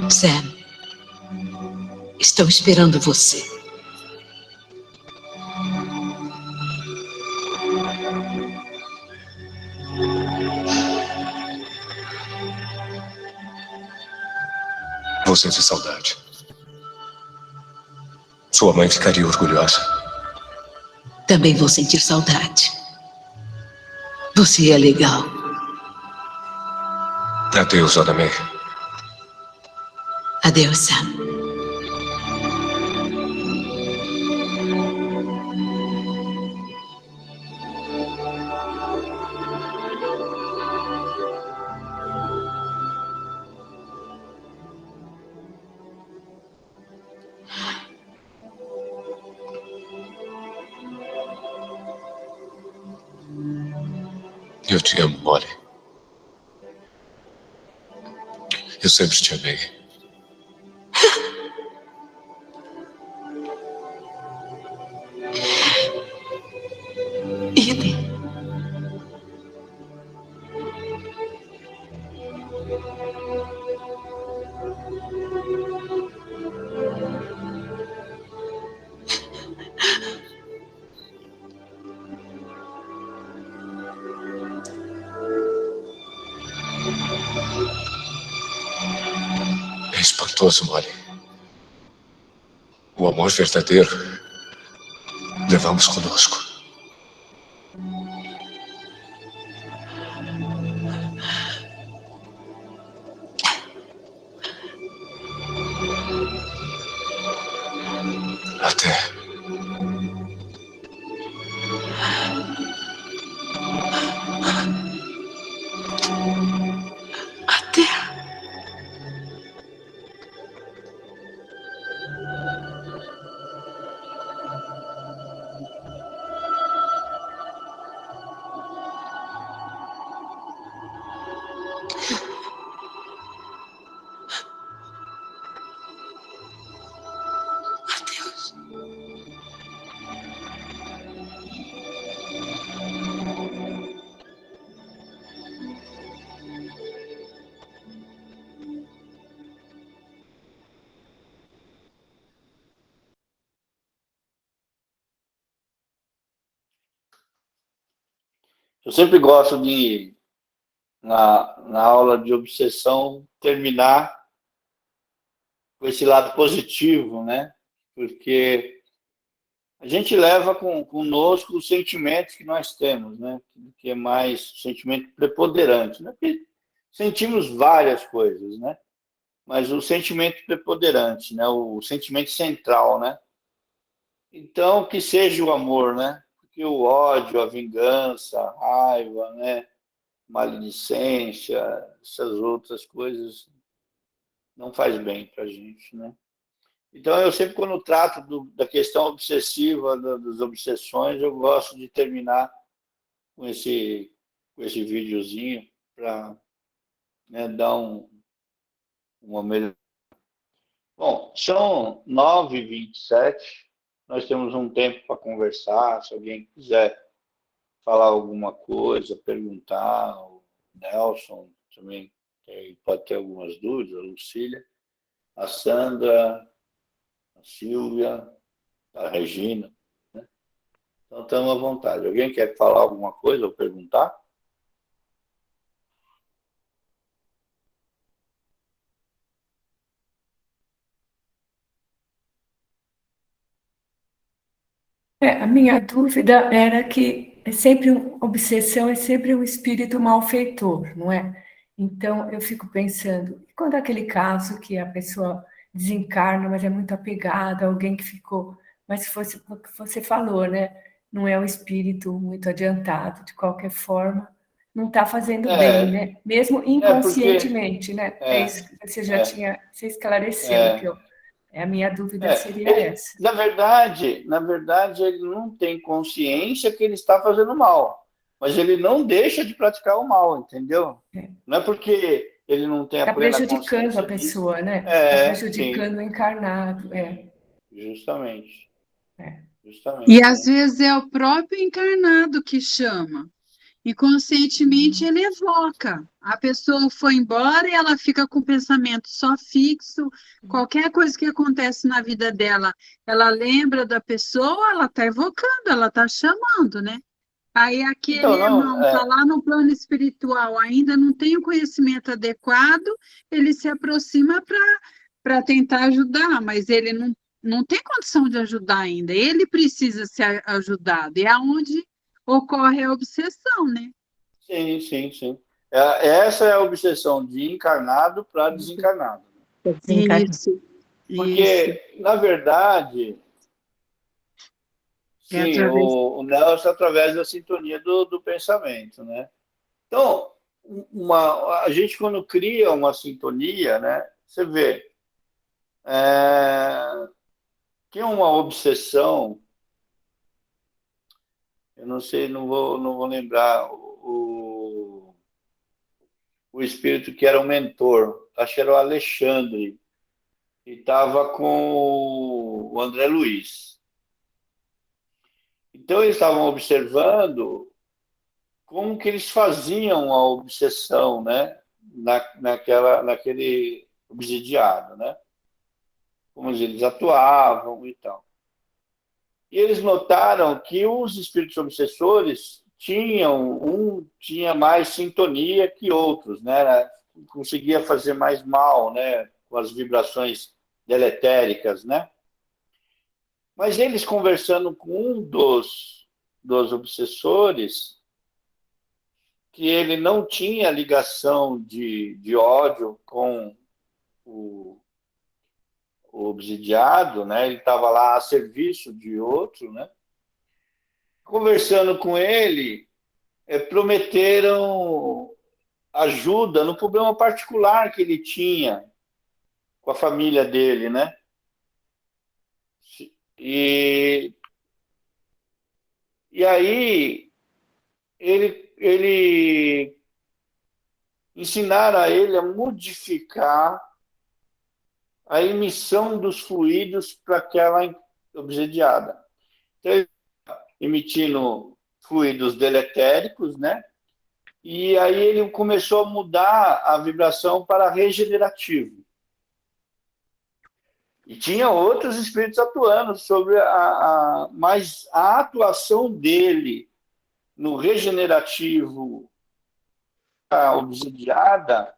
Speaker 10: Sam, estou esperando você.
Speaker 9: vou sentir saudade. Sua mãe ficaria orgulhosa.
Speaker 10: Também vou sentir saudade. Você é legal.
Speaker 9: Adeus, Dona May.
Speaker 10: Adeus, Sam.
Speaker 9: Eu te amo, Molly. Eu sempre te amei.
Speaker 10: Idem.
Speaker 9: É espantoso, Molly. O amor verdadeiro levamos conosco. Até.
Speaker 10: Até. Adeus.
Speaker 1: Eu sempre gosto de, na aula de obsessão, terminar com esse lado positivo, né? Porque a gente leva conosco os sentimentos que nós temos, né? Que é mais sentimento preponderante, né? Porque sentimos várias coisas, né? Mas o sentimento preponderante, né? O sentimento central, né? Então, que seja o amor, né? Porque o ódio, a vingança, a raiva, né? Maledicência, essas outras coisas não faz bem para a gente, né? Então, eu sempre, quando trato da questão obsessiva, das obsessões, eu gosto de terminar com esse videozinho para, né, dar uma melhor. Bom, são 9h27, nós temos um tempo para conversar, se alguém quiser falar alguma coisa, perguntar, o Nelson também pode ter algumas dúvidas, a Lucília, a Sandra, a Silvia, a Regina, né? Então, estamos à vontade. Alguém quer falar alguma coisa ou perguntar?
Speaker 2: A minha dúvida era que é sempre obsessão é sempre um espírito malfeitor, não é? Então, eu fico pensando, e quando é aquele caso que a pessoa desencarna, mas é muito apegada, alguém que ficou, mas se fosse o que você falou, né? Não é um espírito muito adiantado, de qualquer forma, não está fazendo bem, né? Mesmo inconscientemente, né? É isso que você já tinha, você esclareceu, que a minha dúvida seria essa.
Speaker 1: Na verdade, ele não tem consciência que ele está fazendo mal, mas ele não deixa de praticar o mal, entendeu? Não é porque ele não tem a plena consciência.
Speaker 2: Está prejudicando a pessoa, né? Está prejudicando o encarnado.
Speaker 1: Justamente.
Speaker 3: E às vezes é o próprio encarnado que chama. Inconscientemente ele evoca. A pessoa foi embora e ela fica com o pensamento só fixo. Qualquer coisa que acontece na vida dela, ela lembra da pessoa, ela está evocando, ela está chamando, né? Aí aquele irmão está lá no plano espiritual, ainda não tem o conhecimento adequado, ele se aproxima para tentar ajudar, mas ele não tem condição de ajudar ainda. Ele precisa ser ajudado. E é onde ocorre a obsessão, né?
Speaker 1: Sim, sim, sim. Essa é a obsessão de encarnado para desencarnado.
Speaker 3: Isso.
Speaker 1: Porque, na verdade, sim, o Nelson através da sintonia do pensamento, né? Então, a gente quando cria uma sintonia, né? Você vê, tem uma obsessão, eu não sei, não vou lembrar o espírito que era o mentor, acho que era o Alexandre, e estava com o André Luiz. Então, eles estavam observando como que eles faziam a obsessão, né? Naquele obsidiado, né? Como eles atuavam e tal. E eles notaram que os espíritos obsessores tinha mais sintonia que outros, né? Conseguia fazer mais mal, né? Com as vibrações deletéricas, né? Mas eles conversando com um dos obsessores, que ele não tinha ligação de ódio com o obsidiado, né? Ele estava lá a serviço de outro, né? Conversando com ele, prometeram ajuda no problema particular que ele tinha com a família dele, né? E aí ele ensinaram a ele a modificar a emissão dos fluidos para aquela obsidiada. Então, emitindo fluidos deletéricos, né? E aí ele começou a mudar a vibração para regenerativo. E tinha outros espíritos atuando sobre mas a atuação dele no regenerativo, a obsidiada,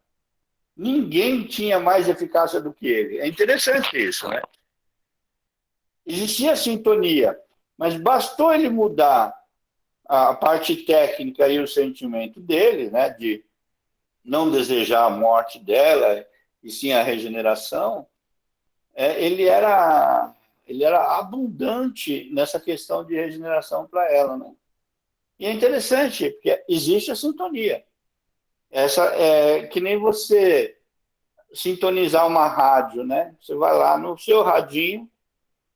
Speaker 1: ninguém tinha mais eficácia do que ele. É interessante isso, né? Existia sintonia, mas bastou ele mudar a parte técnica e o sentimento dele, né, de não desejar a morte dela, e sim a regeneração, ele era abundante nessa questão de regeneração para ela, né? E é interessante, porque existe a sintonia. Essa é que nem você sintonizar uma rádio, né? Você vai lá no seu radinho,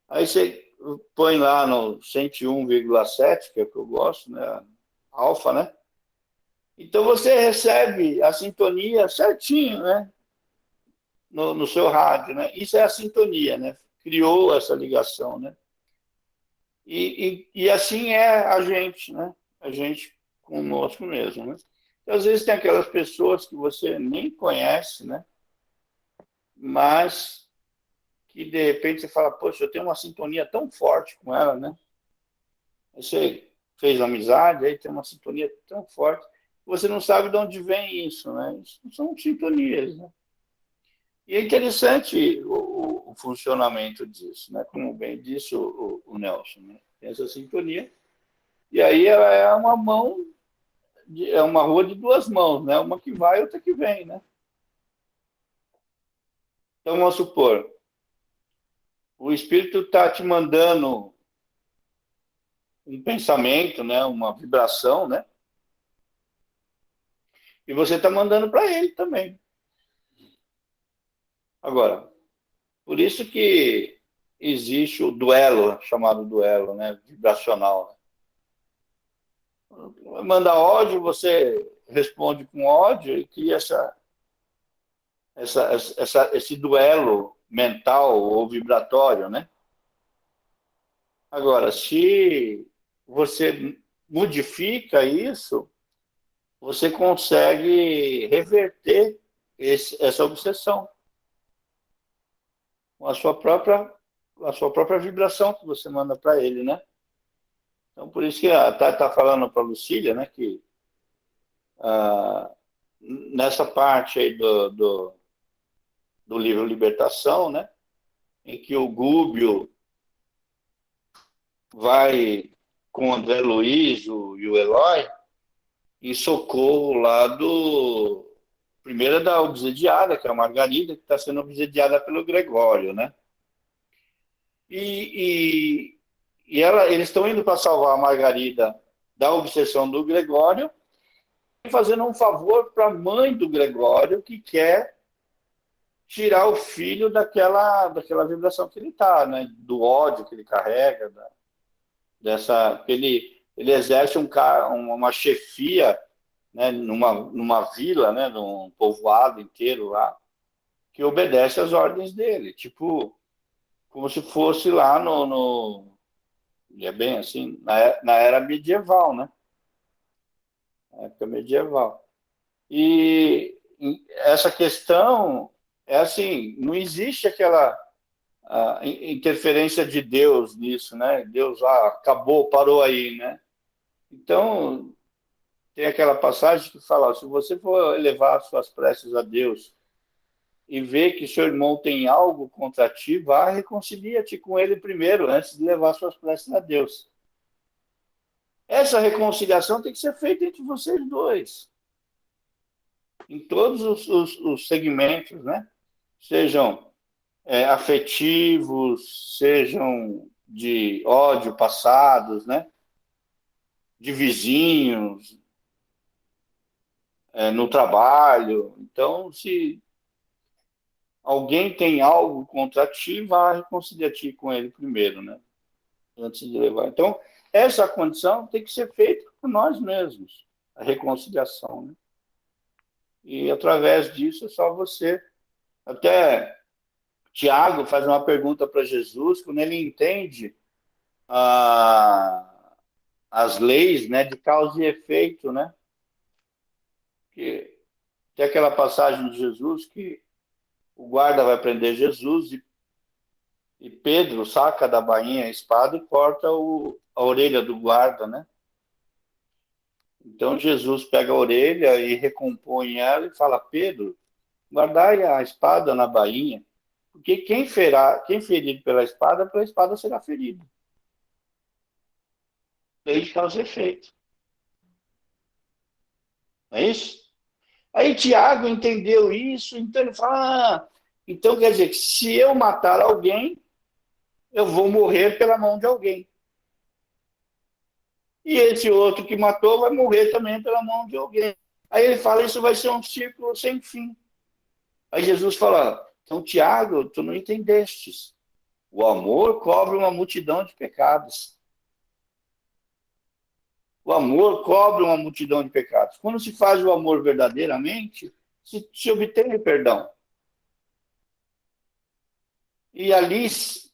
Speaker 1: aí você põe lá no 101,7, que é o que eu gosto, né? Alfa, né? Então você recebe a sintonia certinho, né? No seu rádio, né? Isso é a sintonia, né? Criou essa ligação, né? E assim é a gente, né? A gente conosco mesmo, né? Então, às vezes tem aquelas pessoas que você nem conhece, né? Mas que de repente você fala, poxa, eu tenho uma sintonia tão forte com ela, né? Você fez amizade, aí tem uma sintonia tão forte, você não sabe de onde vem isso, né? Isso são sintonias, né? E é interessante o funcionamento disso, né? Como bem disse o Nelson, né? Tem essa sintonia, e aí ela é uma mão, é uma rua de duas mãos, né? Uma que vai e outra que vem, né? Então, vamos supor, o espírito está te mandando um pensamento, né? Uma vibração, né? E você está mandando para ele também. Agora, por isso que existe o duelo, chamado duelo, né? Vibracional. Manda ódio, você responde com ódio e cria esse duelo mental ou vibratório, né? Agora, se você modifica isso, você consegue reverter essa obsessão com a sua própria vibração que você manda para ele, né? Então, por isso que a Tati está falando para a Lucília, né, que nessa parte aí do livro Libertação, né? Em que o Gúbio vai com o André Luiz e o Eloy em socorro lá do... Primeiro da obsidiada, que é a Margarida, que está sendo obsidiada pelo Gregório, né? E eles estão indo para salvar a Margarida da obsessão do Gregório, fazendo um favor para a mãe do Gregório, que quer tirar o filho daquela vibração que ele está, né? Do ódio que ele carrega, ele exerce uma chefia, né? numa vila, né? Num povoado inteiro lá, que obedece às ordens dele, tipo, como se fosse lá é bem assim, na era medieval, né? Na época medieval. E essa questão é assim, não existe aquela interferência de Deus nisso, né? Deus acabou, parou aí, né? Então, tem aquela passagem que fala, se você for elevar suas preces a Deus e ver que seu irmão tem algo contra ti, vá, reconcilia-te com ele primeiro, antes de levar suas preces a Deus. Essa reconciliação tem que ser feita entre vocês dois. Em todos os segmentos, né? Sejam afetivos, sejam de ódio passados, né? De vizinhos, no trabalho. Então, se alguém tem algo contra ti, vá reconciliar-te com ele primeiro, né? Antes de levar. Então, essa condição tem que ser feita por nós mesmos, a reconciliação, né? E através disso é só você. Até Tiago faz uma pergunta para Jesus, quando ele entende as leis, né, de causa e efeito, né? Que tem aquela passagem de Jesus que o guarda vai prender Jesus e Pedro saca da bainha a espada e corta a orelha do guarda, né? Então Jesus pega a orelha e recompõe ela e fala, Pedro, guardai a espada na bainha, porque quem ferir pela espada será ferido. Lei de causa e efeito. Não é isso? Aí Tiago entendeu isso, então ele fala, então quer dizer que se eu matar alguém, eu vou morrer pela mão de alguém. E esse outro que matou vai morrer também pela mão de alguém. Aí ele fala, isso vai ser um círculo sem fim. Aí Jesus fala, então, Tiago, tu não entendestes. O amor cobre uma multidão de pecados. O amor cobre uma multidão de pecados. Quando se faz o amor verdadeiramente, se obtém o perdão. E ali,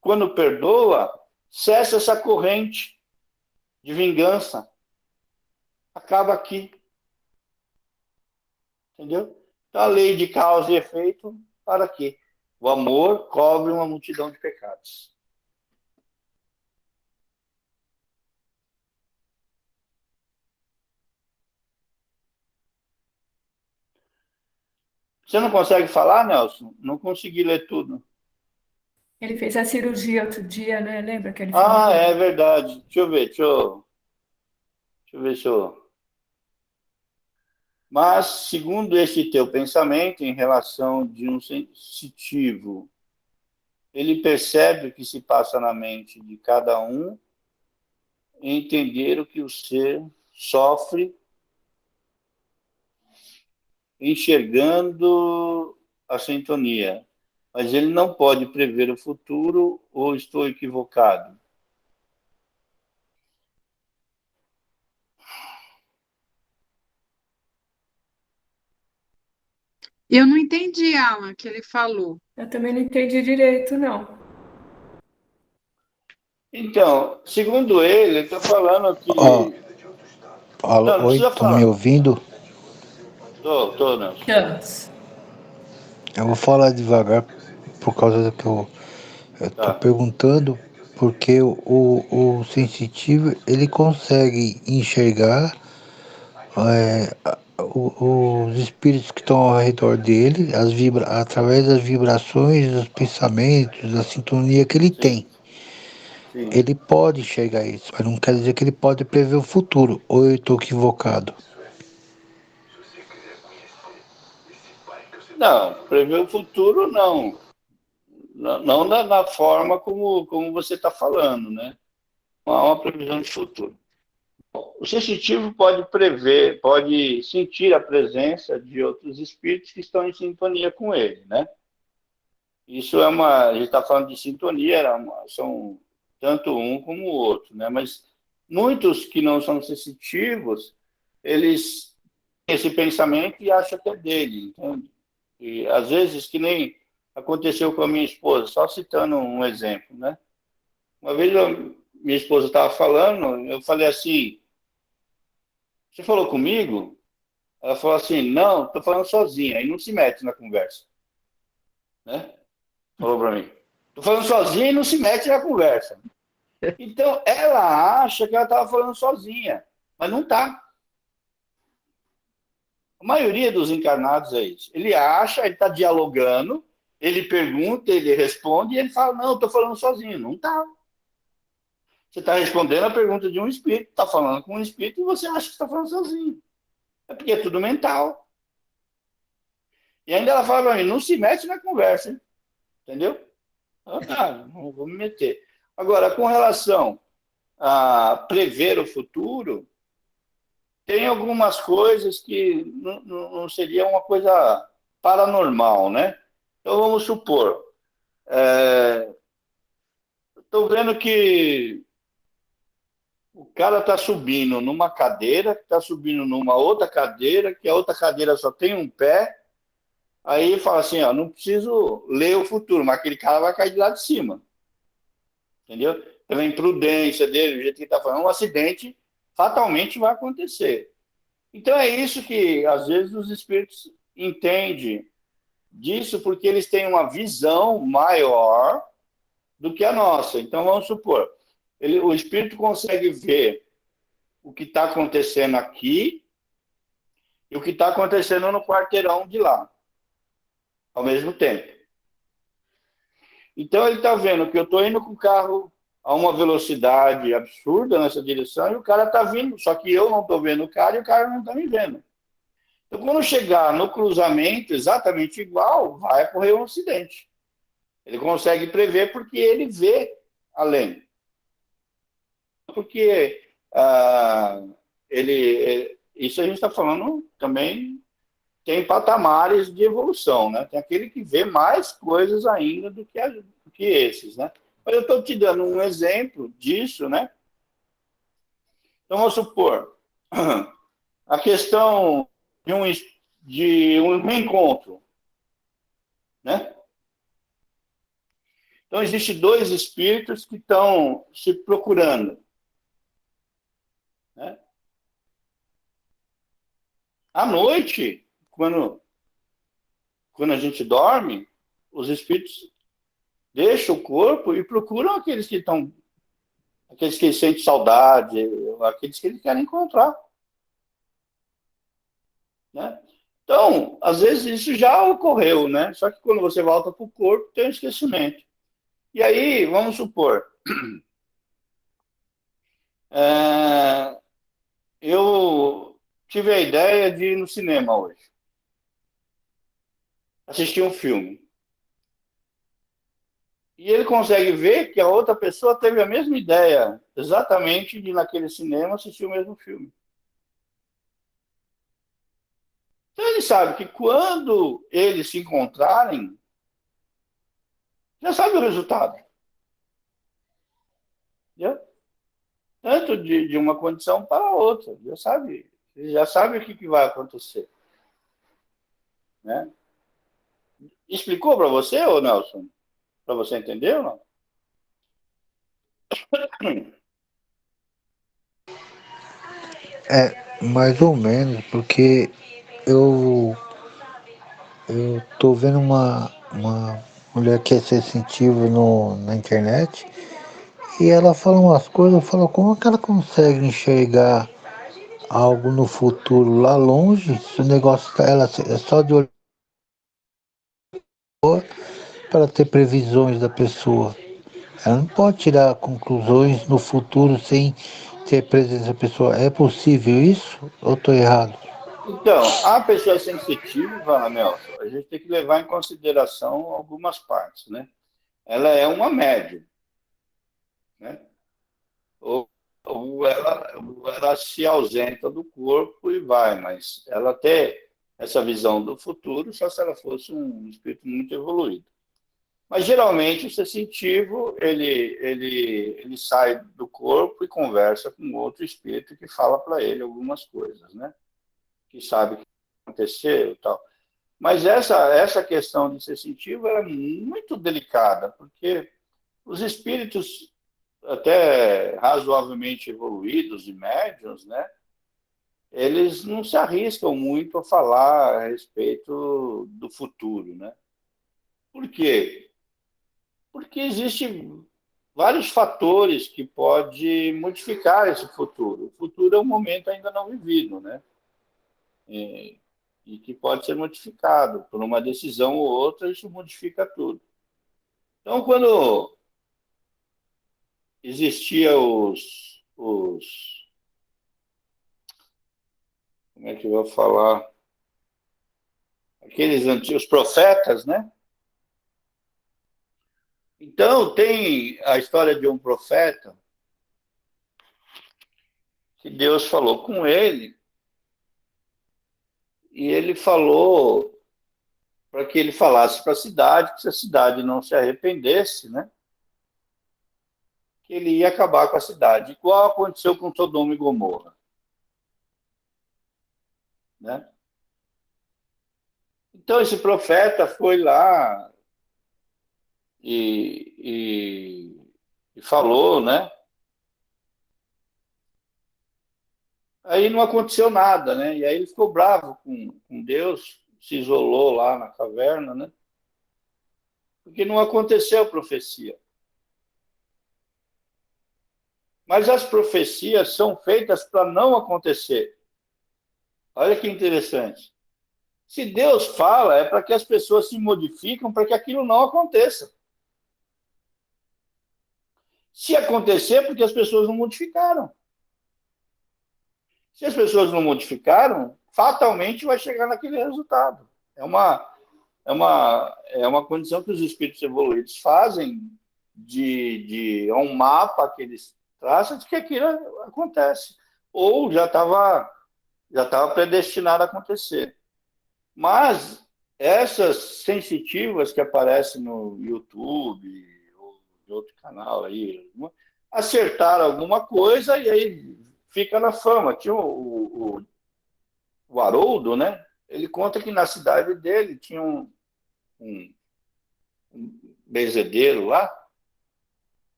Speaker 1: quando perdoa, cessa essa corrente de vingança. Acaba aqui. Entendeu? Então, a lei de causa e efeito, para quê? O amor cobre uma multidão de pecados. Você não consegue falar, Nelson? Não consegui ler tudo.
Speaker 2: Ele fez a cirurgia outro dia, né? Lembra que ele falou?
Speaker 1: É verdade. Deixa eu ver se eu... Mas, segundo esse teu pensamento em relação de um sensitivo, ele percebe o que se passa na mente de cada um e entender o que o ser sofre, enxergando a sintonia. Mas ele não pode prever o futuro, ou estou equivocado?
Speaker 3: Eu não entendi, Alan, o que ele falou.
Speaker 2: Eu também não entendi direito, não.
Speaker 1: Então, segundo ele está falando que...
Speaker 11: Alô, oi, estão me ouvindo?
Speaker 1: Tô, Nelson.
Speaker 11: Eu vou falar devagar por causa do que eu tô perguntando, porque o sensitivo, ele consegue enxergar os espíritos que estão ao redor dele, através das vibrações, dos pensamentos, da sintonia que ele tem.
Speaker 1: Sim.
Speaker 11: Ele pode enxergar isso, mas não quer dizer que ele pode prever o futuro. Ou eu estou equivocado?
Speaker 1: Não, prever o futuro não. Não na forma como você está falando, né? Não há uma previsão de futuro. O sensitivo pode prever, pode sentir a presença de outros espíritos que estão em sintonia com ele, né? Isso é a gente está falando de sintonia, são tanto um como o outro, né? Mas muitos que não são sensitivos, eles têm esse pensamento e acham que é dele, entende? E às vezes, que nem aconteceu com a minha esposa, só citando um exemplo, né? Uma vez minha esposa estava falando, eu falei assim, você falou comigo? Ela falou assim, não, estou falando sozinha, aí não se mete na conversa, né? Falou para mim, estou falando sozinha e não se mete na conversa. Então, ela acha que ela estava falando sozinha, mas não está. A maioria dos encarnados é isso. Ele acha, ele está dialogando, ele pergunta, ele responde, e ele fala, não, estou falando sozinho. Não está. Você está respondendo a pergunta de um espírito, está falando com um espírito, e você acha que está falando sozinho. É porque é tudo mental. E ainda ela fala para mim, não se mete na conversa, hein? Entendeu? Não vou me meter. Agora, com relação a prever o futuro, tem algumas coisas que não seria uma coisa paranormal, né? Então, vamos supor, estou vendo que o cara está subindo numa cadeira, está subindo numa outra cadeira, que a outra cadeira só tem um pé, aí fala assim, ó, não preciso ler o futuro, mas aquele cara vai cair de lá de cima. Entendeu? Pela imprudência dele, do jeito que ele está falando, um acidente fatalmente vai acontecer. Então é isso que, às vezes, os espíritos entendem disso, porque eles têm uma visão maior do que a nossa. Então, vamos supor, o espírito consegue ver o que está acontecendo aqui e o que está acontecendo no quarteirão de lá, ao mesmo tempo. Então, ele está vendo que eu estou indo com o carro a uma velocidade absurda nessa direção e o cara está vindo, só que eu não estou vendo o cara e o cara não está me vendo. Então, quando chegar no cruzamento exatamente igual, vai ocorrer um acidente. Ele consegue prever porque ele vê além. Porque isso a gente está falando também, tem patamares de evolução, né? Tem aquele que vê mais coisas ainda do que esses, né? Mas eu estou te dando um exemplo disso, né? Então, vamos supor, a questão de um reencontro, né? Então, existem dois espíritos que estão se procurando, né? À noite, quando a gente dorme, os espíritos deixam o corpo e procuram aqueles que sentem saudade, aqueles que eles querem encontrar, né? Então, às vezes isso já ocorreu, né? Só que quando você volta para o corpo, tem um esquecimento. E aí, vamos supor, eu tive a ideia de ir no cinema hoje, assistir um filme. E ele consegue ver que a outra pessoa teve a mesma ideia, exatamente, de ir naquele cinema assistir o mesmo filme. Então ele sabe que quando eles se encontrarem, já sabe o resultado. Entendeu? Tanto de uma condição para a outra. Já sabe o que vai acontecer. Né? Explicou para você, ô Nelson? Para você entender ou não?
Speaker 11: Mais ou menos, porque eu tô vendo uma mulher que é sensitiva na internet e ela fala umas coisas, eu falo, como é que ela consegue enxergar algo no futuro lá longe, se o negócio ela é só de olhar para ter previsões da pessoa. Ela não pode tirar conclusões no futuro sem ter presença da pessoa. É possível isso? Ou estou errado?
Speaker 1: Então, a pessoa sensitiva, Nelson, a gente tem que levar em consideração algumas partes, né? Ela é uma médium, né? Ou ela se ausenta do corpo e vai, mas ela tem essa visão do futuro só se ela fosse um espírito muito evoluído. Mas, geralmente, o sensitivo, ele sai do corpo e conversa com outro espírito que fala para ele algumas coisas, né? Que sabe o que aconteceu e tal. Mas essa questão de sensitivo é muito delicada, porque os espíritos até razoavelmente evoluídos e médios, né? Eles não se arriscam muito a falar a respeito do futuro, né? Por quê? Porque existem vários fatores que podem modificar esse futuro. O futuro é um momento ainda não vivido, né? E que pode ser modificado por uma decisão ou outra, isso modifica tudo. Então, quando existia como é que eu vou falar? Aqueles antigos profetas, né? Então, tem a história de um profeta que Deus falou com ele e ele falou para que ele falasse para a cidade, que se a cidade não se arrependesse, né? Que ele ia acabar com a cidade, igual aconteceu com Sodoma e Gomorra. Né? Então, esse profeta foi lá e falou, né? Aí não aconteceu nada, né? E aí ele ficou bravo com Deus, se isolou lá na caverna, né? Porque não aconteceu a profecia. Mas as profecias são feitas para não acontecer. Olha que interessante. Se Deus fala, é para que as pessoas se modificam para que aquilo não aconteça. Se acontecer, é porque as pessoas não modificaram. Se as pessoas não modificaram, fatalmente vai chegar naquele resultado. É uma condição que os espíritos evoluídos fazem é um mapa que eles traçam de que aquilo acontece. Ou já estava predestinado a acontecer. Mas essas sensitivas que aparecem no YouTube ou em outro canal aí, acertaram alguma coisa e aí fica na fama. Tinha o Haroldo, né? Ele conta que na cidade dele tinha um benzedeiro lá,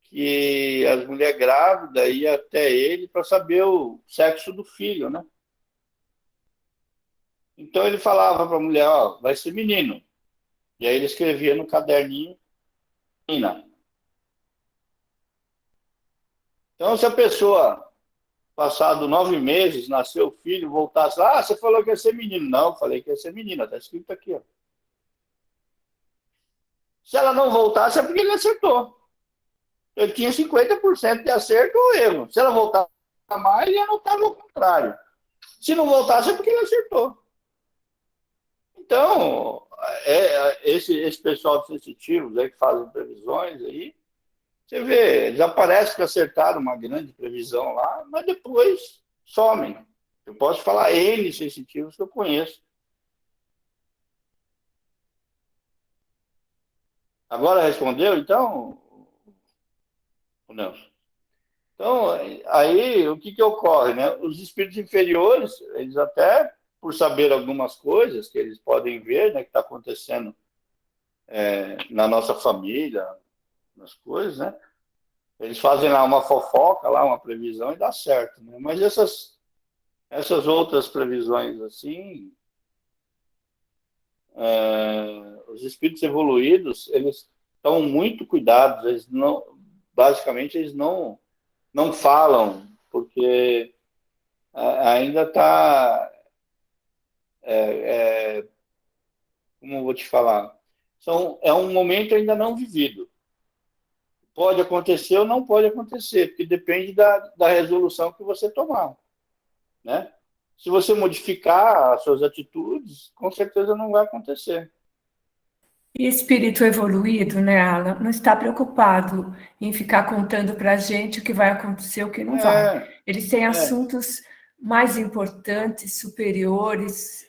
Speaker 1: que as mulheres grávidas iam até ele para saber o sexo do filho, né? Então ele falava para a mulher, ó, vai ser menino. E aí ele escrevia no caderninho, menina. Então, se a pessoa, passado 9 meses, nasceu o filho, voltasse lá, você falou que ia ser menino. Não, eu falei que ia ser menina, está escrito aqui, ó. Se ela não voltasse, é porque ele acertou. Ele tinha 50% de acerto ou erro. Se ela voltar mais, ele anotava o contrário. Se não voltasse, é porque ele acertou. Então, esse pessoal de sensitivos aí que fazem previsões aí, você vê, eles aparecem que acertaram uma grande previsão lá, mas depois somem. Eu posso falar N sensitivos que eu conheço. Agora respondeu, então, o Nelson? Então, aí, o que ocorre, né? Os espíritos inferiores, eles até, por saber algumas coisas que eles podem ver, né, que está acontecendo na nossa família, nas coisas, né? Eles fazem lá uma fofoca, lá uma previsão e dá certo, né? Mas essas outras previsões assim, os espíritos evoluídos, eles estão muito cuidados, eles não, basicamente eles não falam, porque ainda está, como eu vou te falar, é um momento ainda não vivido. Pode acontecer ou não pode acontecer, porque depende da resolução que você tomar, né? Se você modificar as suas atitudes, com certeza não vai acontecer.
Speaker 2: E espírito evoluído, né, Alan, não está preocupado em ficar contando para a gente o que vai acontecer, o que não vai. Eles têm assuntos mais importantes, superiores,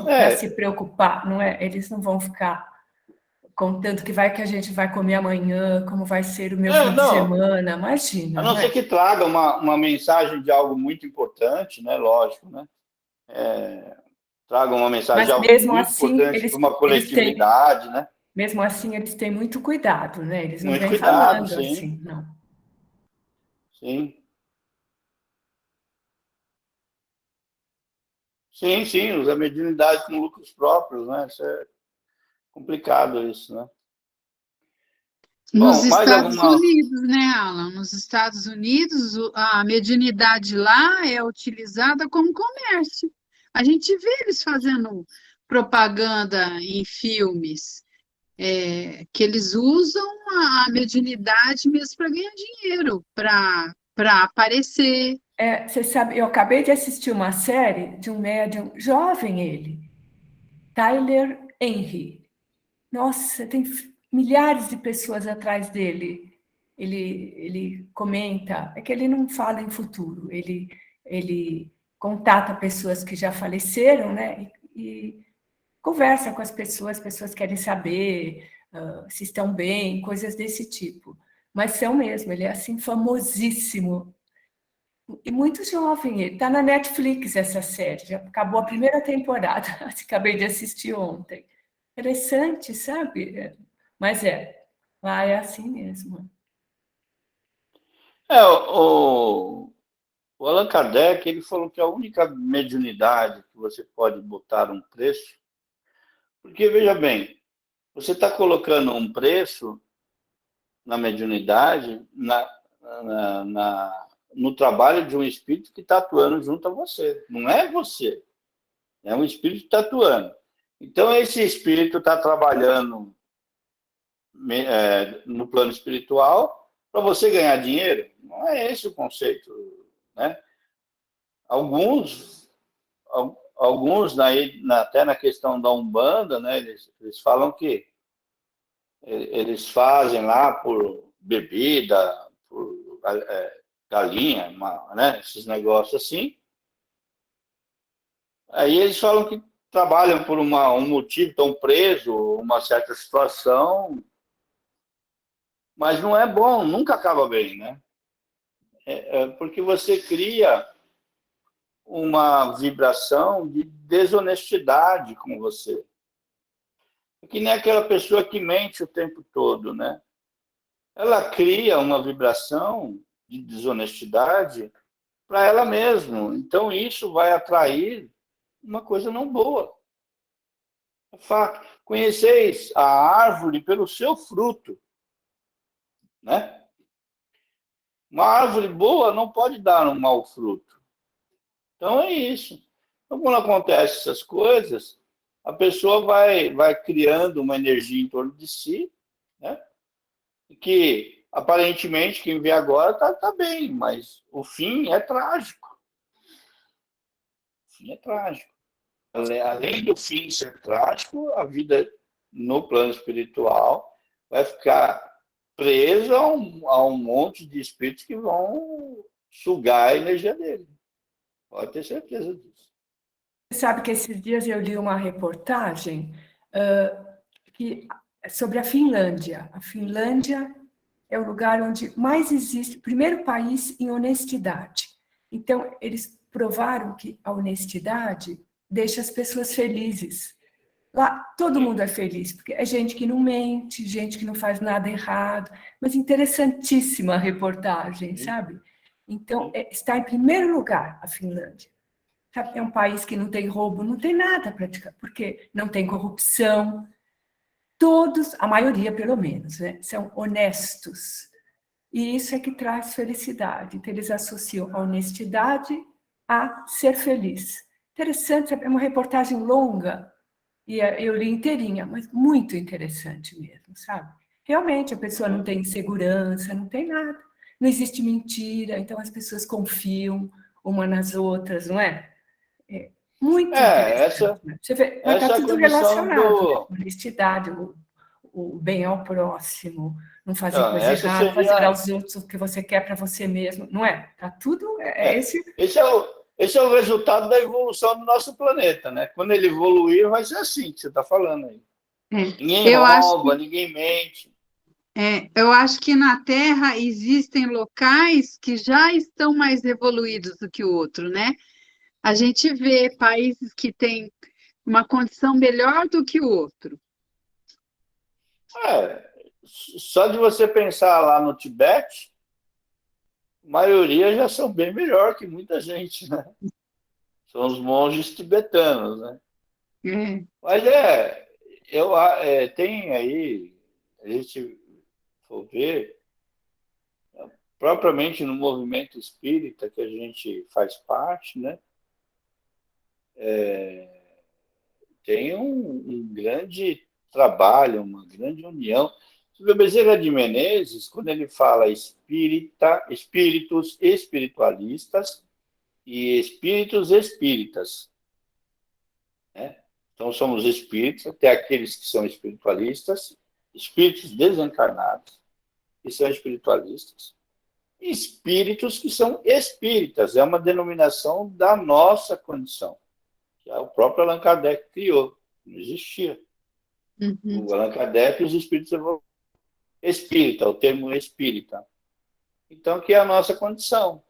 Speaker 2: para se preocupar, não é? Eles não vão ficar contando que a gente vai comer amanhã, como vai ser o meu fim de semana, imagina.
Speaker 1: A não ser que traga uma mensagem de algo muito importante, né? Lógico, né? Traga uma mensagem de algo muito importante para uma coletividade, né?
Speaker 2: Mesmo assim, eles têm muito cuidado, né? Eles não vêm
Speaker 1: falando
Speaker 2: sim. Assim, não.
Speaker 1: Sim. Sim, usa a mediunidade com lucros próprios, né? Isso é complicado, isso, né?
Speaker 3: Nos Estados Unidos, né, Alan? Nos Estados Unidos, a mediunidade lá é utilizada como comércio. A gente vê eles fazendo propaganda em filmes, que eles usam a mediunidade mesmo para ganhar dinheiro, para aparecer.
Speaker 2: Você sabe, eu acabei de assistir uma série de um médium, jovem ele, Tyler Henry. Nossa, tem milhares de pessoas atrás dele. Ele comenta, é que ele não fala em futuro, ele contata pessoas que já faleceram, né? E conversa com as pessoas querem saber se estão bem, coisas desse tipo. Mas são mesmo, ele é assim famosíssimo. E muito jovem, ele está na Netflix essa série, já acabou a primeira temporada, acabei de assistir ontem. Interessante, sabe? Mas lá é assim mesmo.
Speaker 1: O Allan Kardec, ele falou que a única mediunidade que você pode botar um preço, porque, veja bem, você está colocando um preço na mediunidade, no trabalho de um espírito que está atuando junto a você. Não é você, é um espírito que está atuando. Então, esse espírito está trabalhando no plano espiritual para você ganhar dinheiro. Não é esse o conceito, né? Alguns até na questão da Umbanda, né, eles falam que eles fazem lá por bebida, por galinha, né, esses negócios assim. Aí eles falam que trabalham por um motivo, estão presos, uma certa situação, mas não é bom, nunca acaba bem, né? Porque você cria uma vibração de desonestidade com você. Que nem aquela pessoa que mente o tempo todo, né? Ela cria uma vibração de desonestidade para ela mesma. Então, isso vai atrair uma coisa não boa. É fato. Conheceis a árvore pelo seu fruto, né? Uma árvore boa não pode dar um mau fruto. Então, é isso. Então, quando acontecem essas coisas, a pessoa vai criando uma energia em torno de si, né? Que, aparentemente, quem vê agora tá bem, mas o fim é trágico. O fim é trágico. Além do fim ser trágico, a vida no plano espiritual vai ficar presa a um monte de espíritos que vão sugar a energia dele. Pode ter certeza disso.
Speaker 2: Você sabe que esses dias eu li uma reportagem sobre a Finlândia. A Finlândia é o lugar onde mais existe, o primeiro país em honestidade. Então, eles provaram que a honestidade deixa as pessoas felizes. Lá, todo mundo é feliz, porque é gente que não mente, gente que não faz nada errado. Mas interessantíssima a reportagem, sabe? Então, está em primeiro lugar a Finlândia. É um país que não tem roubo, não tem nada praticamente, porque não tem corrupção. Todos, a maioria pelo menos, né, são honestos. E isso é que traz felicidade. Então, eles associam a honestidade a ser feliz. Interessante, é uma reportagem longa, e eu li inteirinha, mas muito interessante mesmo, sabe? Realmente, a pessoa não tem segurança, não tem nada. Não existe mentira, então as pessoas confiam uma nas outras, não é? É muito interessante. Você vê, mas está
Speaker 1: essa é a
Speaker 2: tudo
Speaker 1: condição
Speaker 2: relacionado, né?
Speaker 1: do...
Speaker 2: Honestidade, o bem ao próximo, não fazer coisa
Speaker 1: Essa
Speaker 2: errada, fazer
Speaker 1: seria...
Speaker 2: aos outros o que você quer para você mesmo, não é? Tá tudo, esse...
Speaker 1: Esse é o resultado da evolução do nosso planeta, né? Quando ele evoluir, vai ser assim que você está falando aí. Ninguém rouba, ninguém mente.
Speaker 3: Eu acho que na Terra existem locais que já estão mais evoluídos do que o outro, né? A gente vê países que têm uma condição melhor do que o outro.
Speaker 1: Só de você pensar lá no Tibete, a maioria já são bem melhor que muita gente, né? São os monges tibetanos, né? Mas tem aí, a gente for ver, propriamente no movimento espírita que a gente faz parte, né? Tem um grande trabalho, uma grande união. O Bezerra de Menezes, quando ele fala espíritos espiritualistas e espíritos espíritas, né? Então, somos espíritos, até aqueles que são espiritualistas, espíritos desencarnados, que são espiritualistas, e espíritos que são espíritas, é uma denominação da nossa condição, que o próprio Allan Kardec criou, não existia. O Allan Kardec e os espíritos espírita, o termo espírita. Então, que é a nossa condição.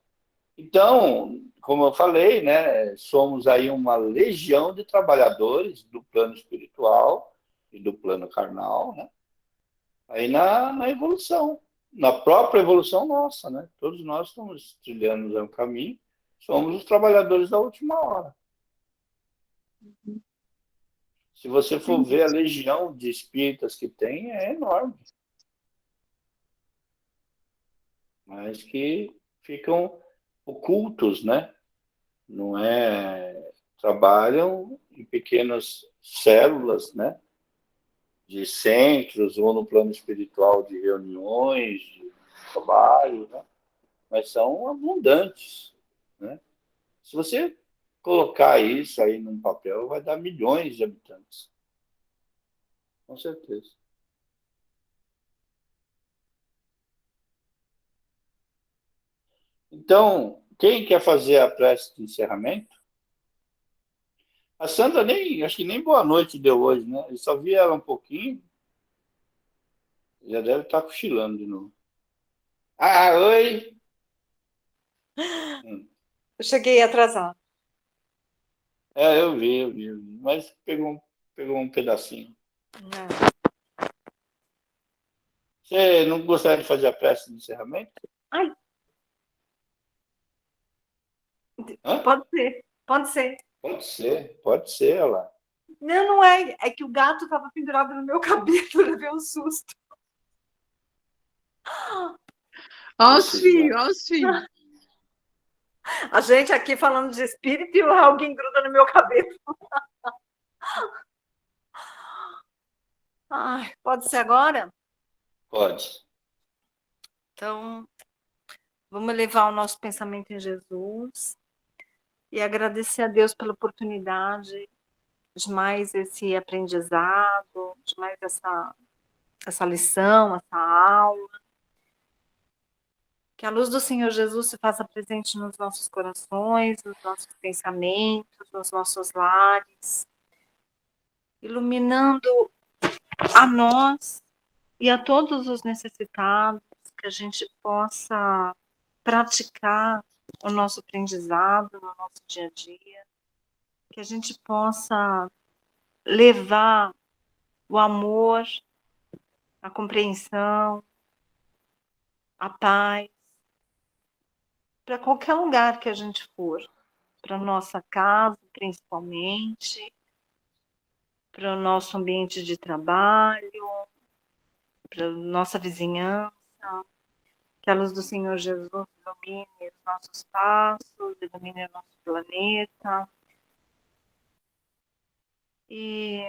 Speaker 1: Então, como eu falei, né, somos aí uma legião de trabalhadores do plano espiritual e do plano carnal, né? Aí na evolução, na própria evolução nossa, né? Todos nós estamos trilhando um caminho, somos os trabalhadores da última hora. Se você for ver a legião de espíritas que tem, é enorme. Mas que ficam ocultos, né? Não é... Trabalham em pequenas células, né? De centros ou no plano espiritual de reuniões, de trabalho, né? Mas são abundantes, né? Se você colocar isso aí num papel, vai dar milhões de habitantes. Com certeza. Então, quem quer fazer a prece de encerramento? A Sandra acho que nem boa noite deu hoje, né? Eu só vi ela um pouquinho. Já deve estar cochilando de novo. Oi!
Speaker 12: Eu cheguei atrasado.
Speaker 1: Eu vi. Mas pegou um pedacinho. Você não gostaria de fazer a prece de encerramento?
Speaker 12: Ai. Pode ser.
Speaker 1: Pode ser, olha lá.
Speaker 12: Não é. É que o gato estava pendurado no meu cabelo, eu levei um susto.
Speaker 3: Olha os filhos.
Speaker 12: A gente aqui falando de espírito e alguém gruda no meu cabelo. Ai, pode ser agora?
Speaker 1: Pode.
Speaker 12: Então, vamos levar o nosso pensamento em Jesus e agradecer a Deus pela oportunidade de mais esse aprendizado, de mais essa lição, essa aula. Que a luz do Senhor Jesus se faça presente nos nossos corações, nos nossos pensamentos, nos nossos lares, iluminando a nós e a todos os necessitados, que a gente possa praticar o nosso aprendizado no nosso dia a dia, que a gente possa levar o amor, a compreensão, a paz, para qualquer lugar que a gente for, para a nossa casa, principalmente, para o nosso ambiente de trabalho, para a nossa vizinhança, Que a luz do Senhor Jesus ilumine os nossos passos, ilumine o nosso planeta. E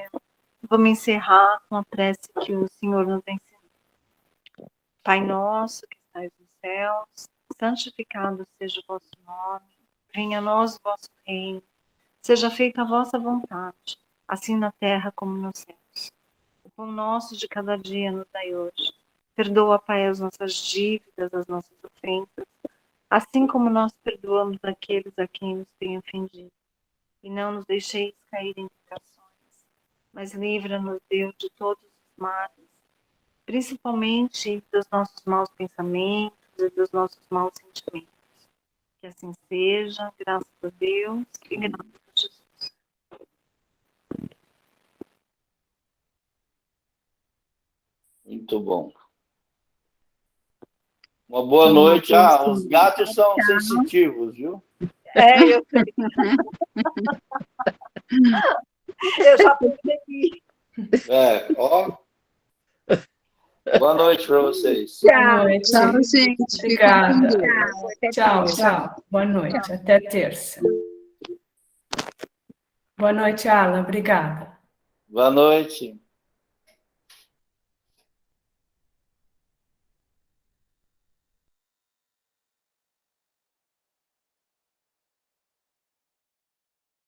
Speaker 12: vamos encerrar com a prece que o Senhor nos ensinou. Pai nosso que estais nos céus, santificado seja o vosso nome, venha a nós o vosso reino, seja feita a vossa vontade, assim na terra como nos céus. O pão nosso de cada dia nos dai hoje. Perdoa, Pai, as nossas dívidas, as nossas ofensas, assim como nós perdoamos aqueles a quem nos têm ofendido. E não nos deixeis cair em tentações, mas livra-nos, Deus, de todos os males, principalmente dos nossos maus pensamentos e dos nossos maus sentimentos. Que assim seja, graças a Deus e graças a Jesus.
Speaker 1: Muito bom. Uma boa noite. Os gatos são sensitivos, viu?
Speaker 12: Eu sei. Eu já percebi.
Speaker 1: Ó. Boa noite para vocês.
Speaker 2: Boa noite.
Speaker 3: Tchau, gente.
Speaker 2: Obrigada. Tchau, tchau. Boa noite. Até terça. Boa noite, Alan. Obrigada.
Speaker 1: Boa noite.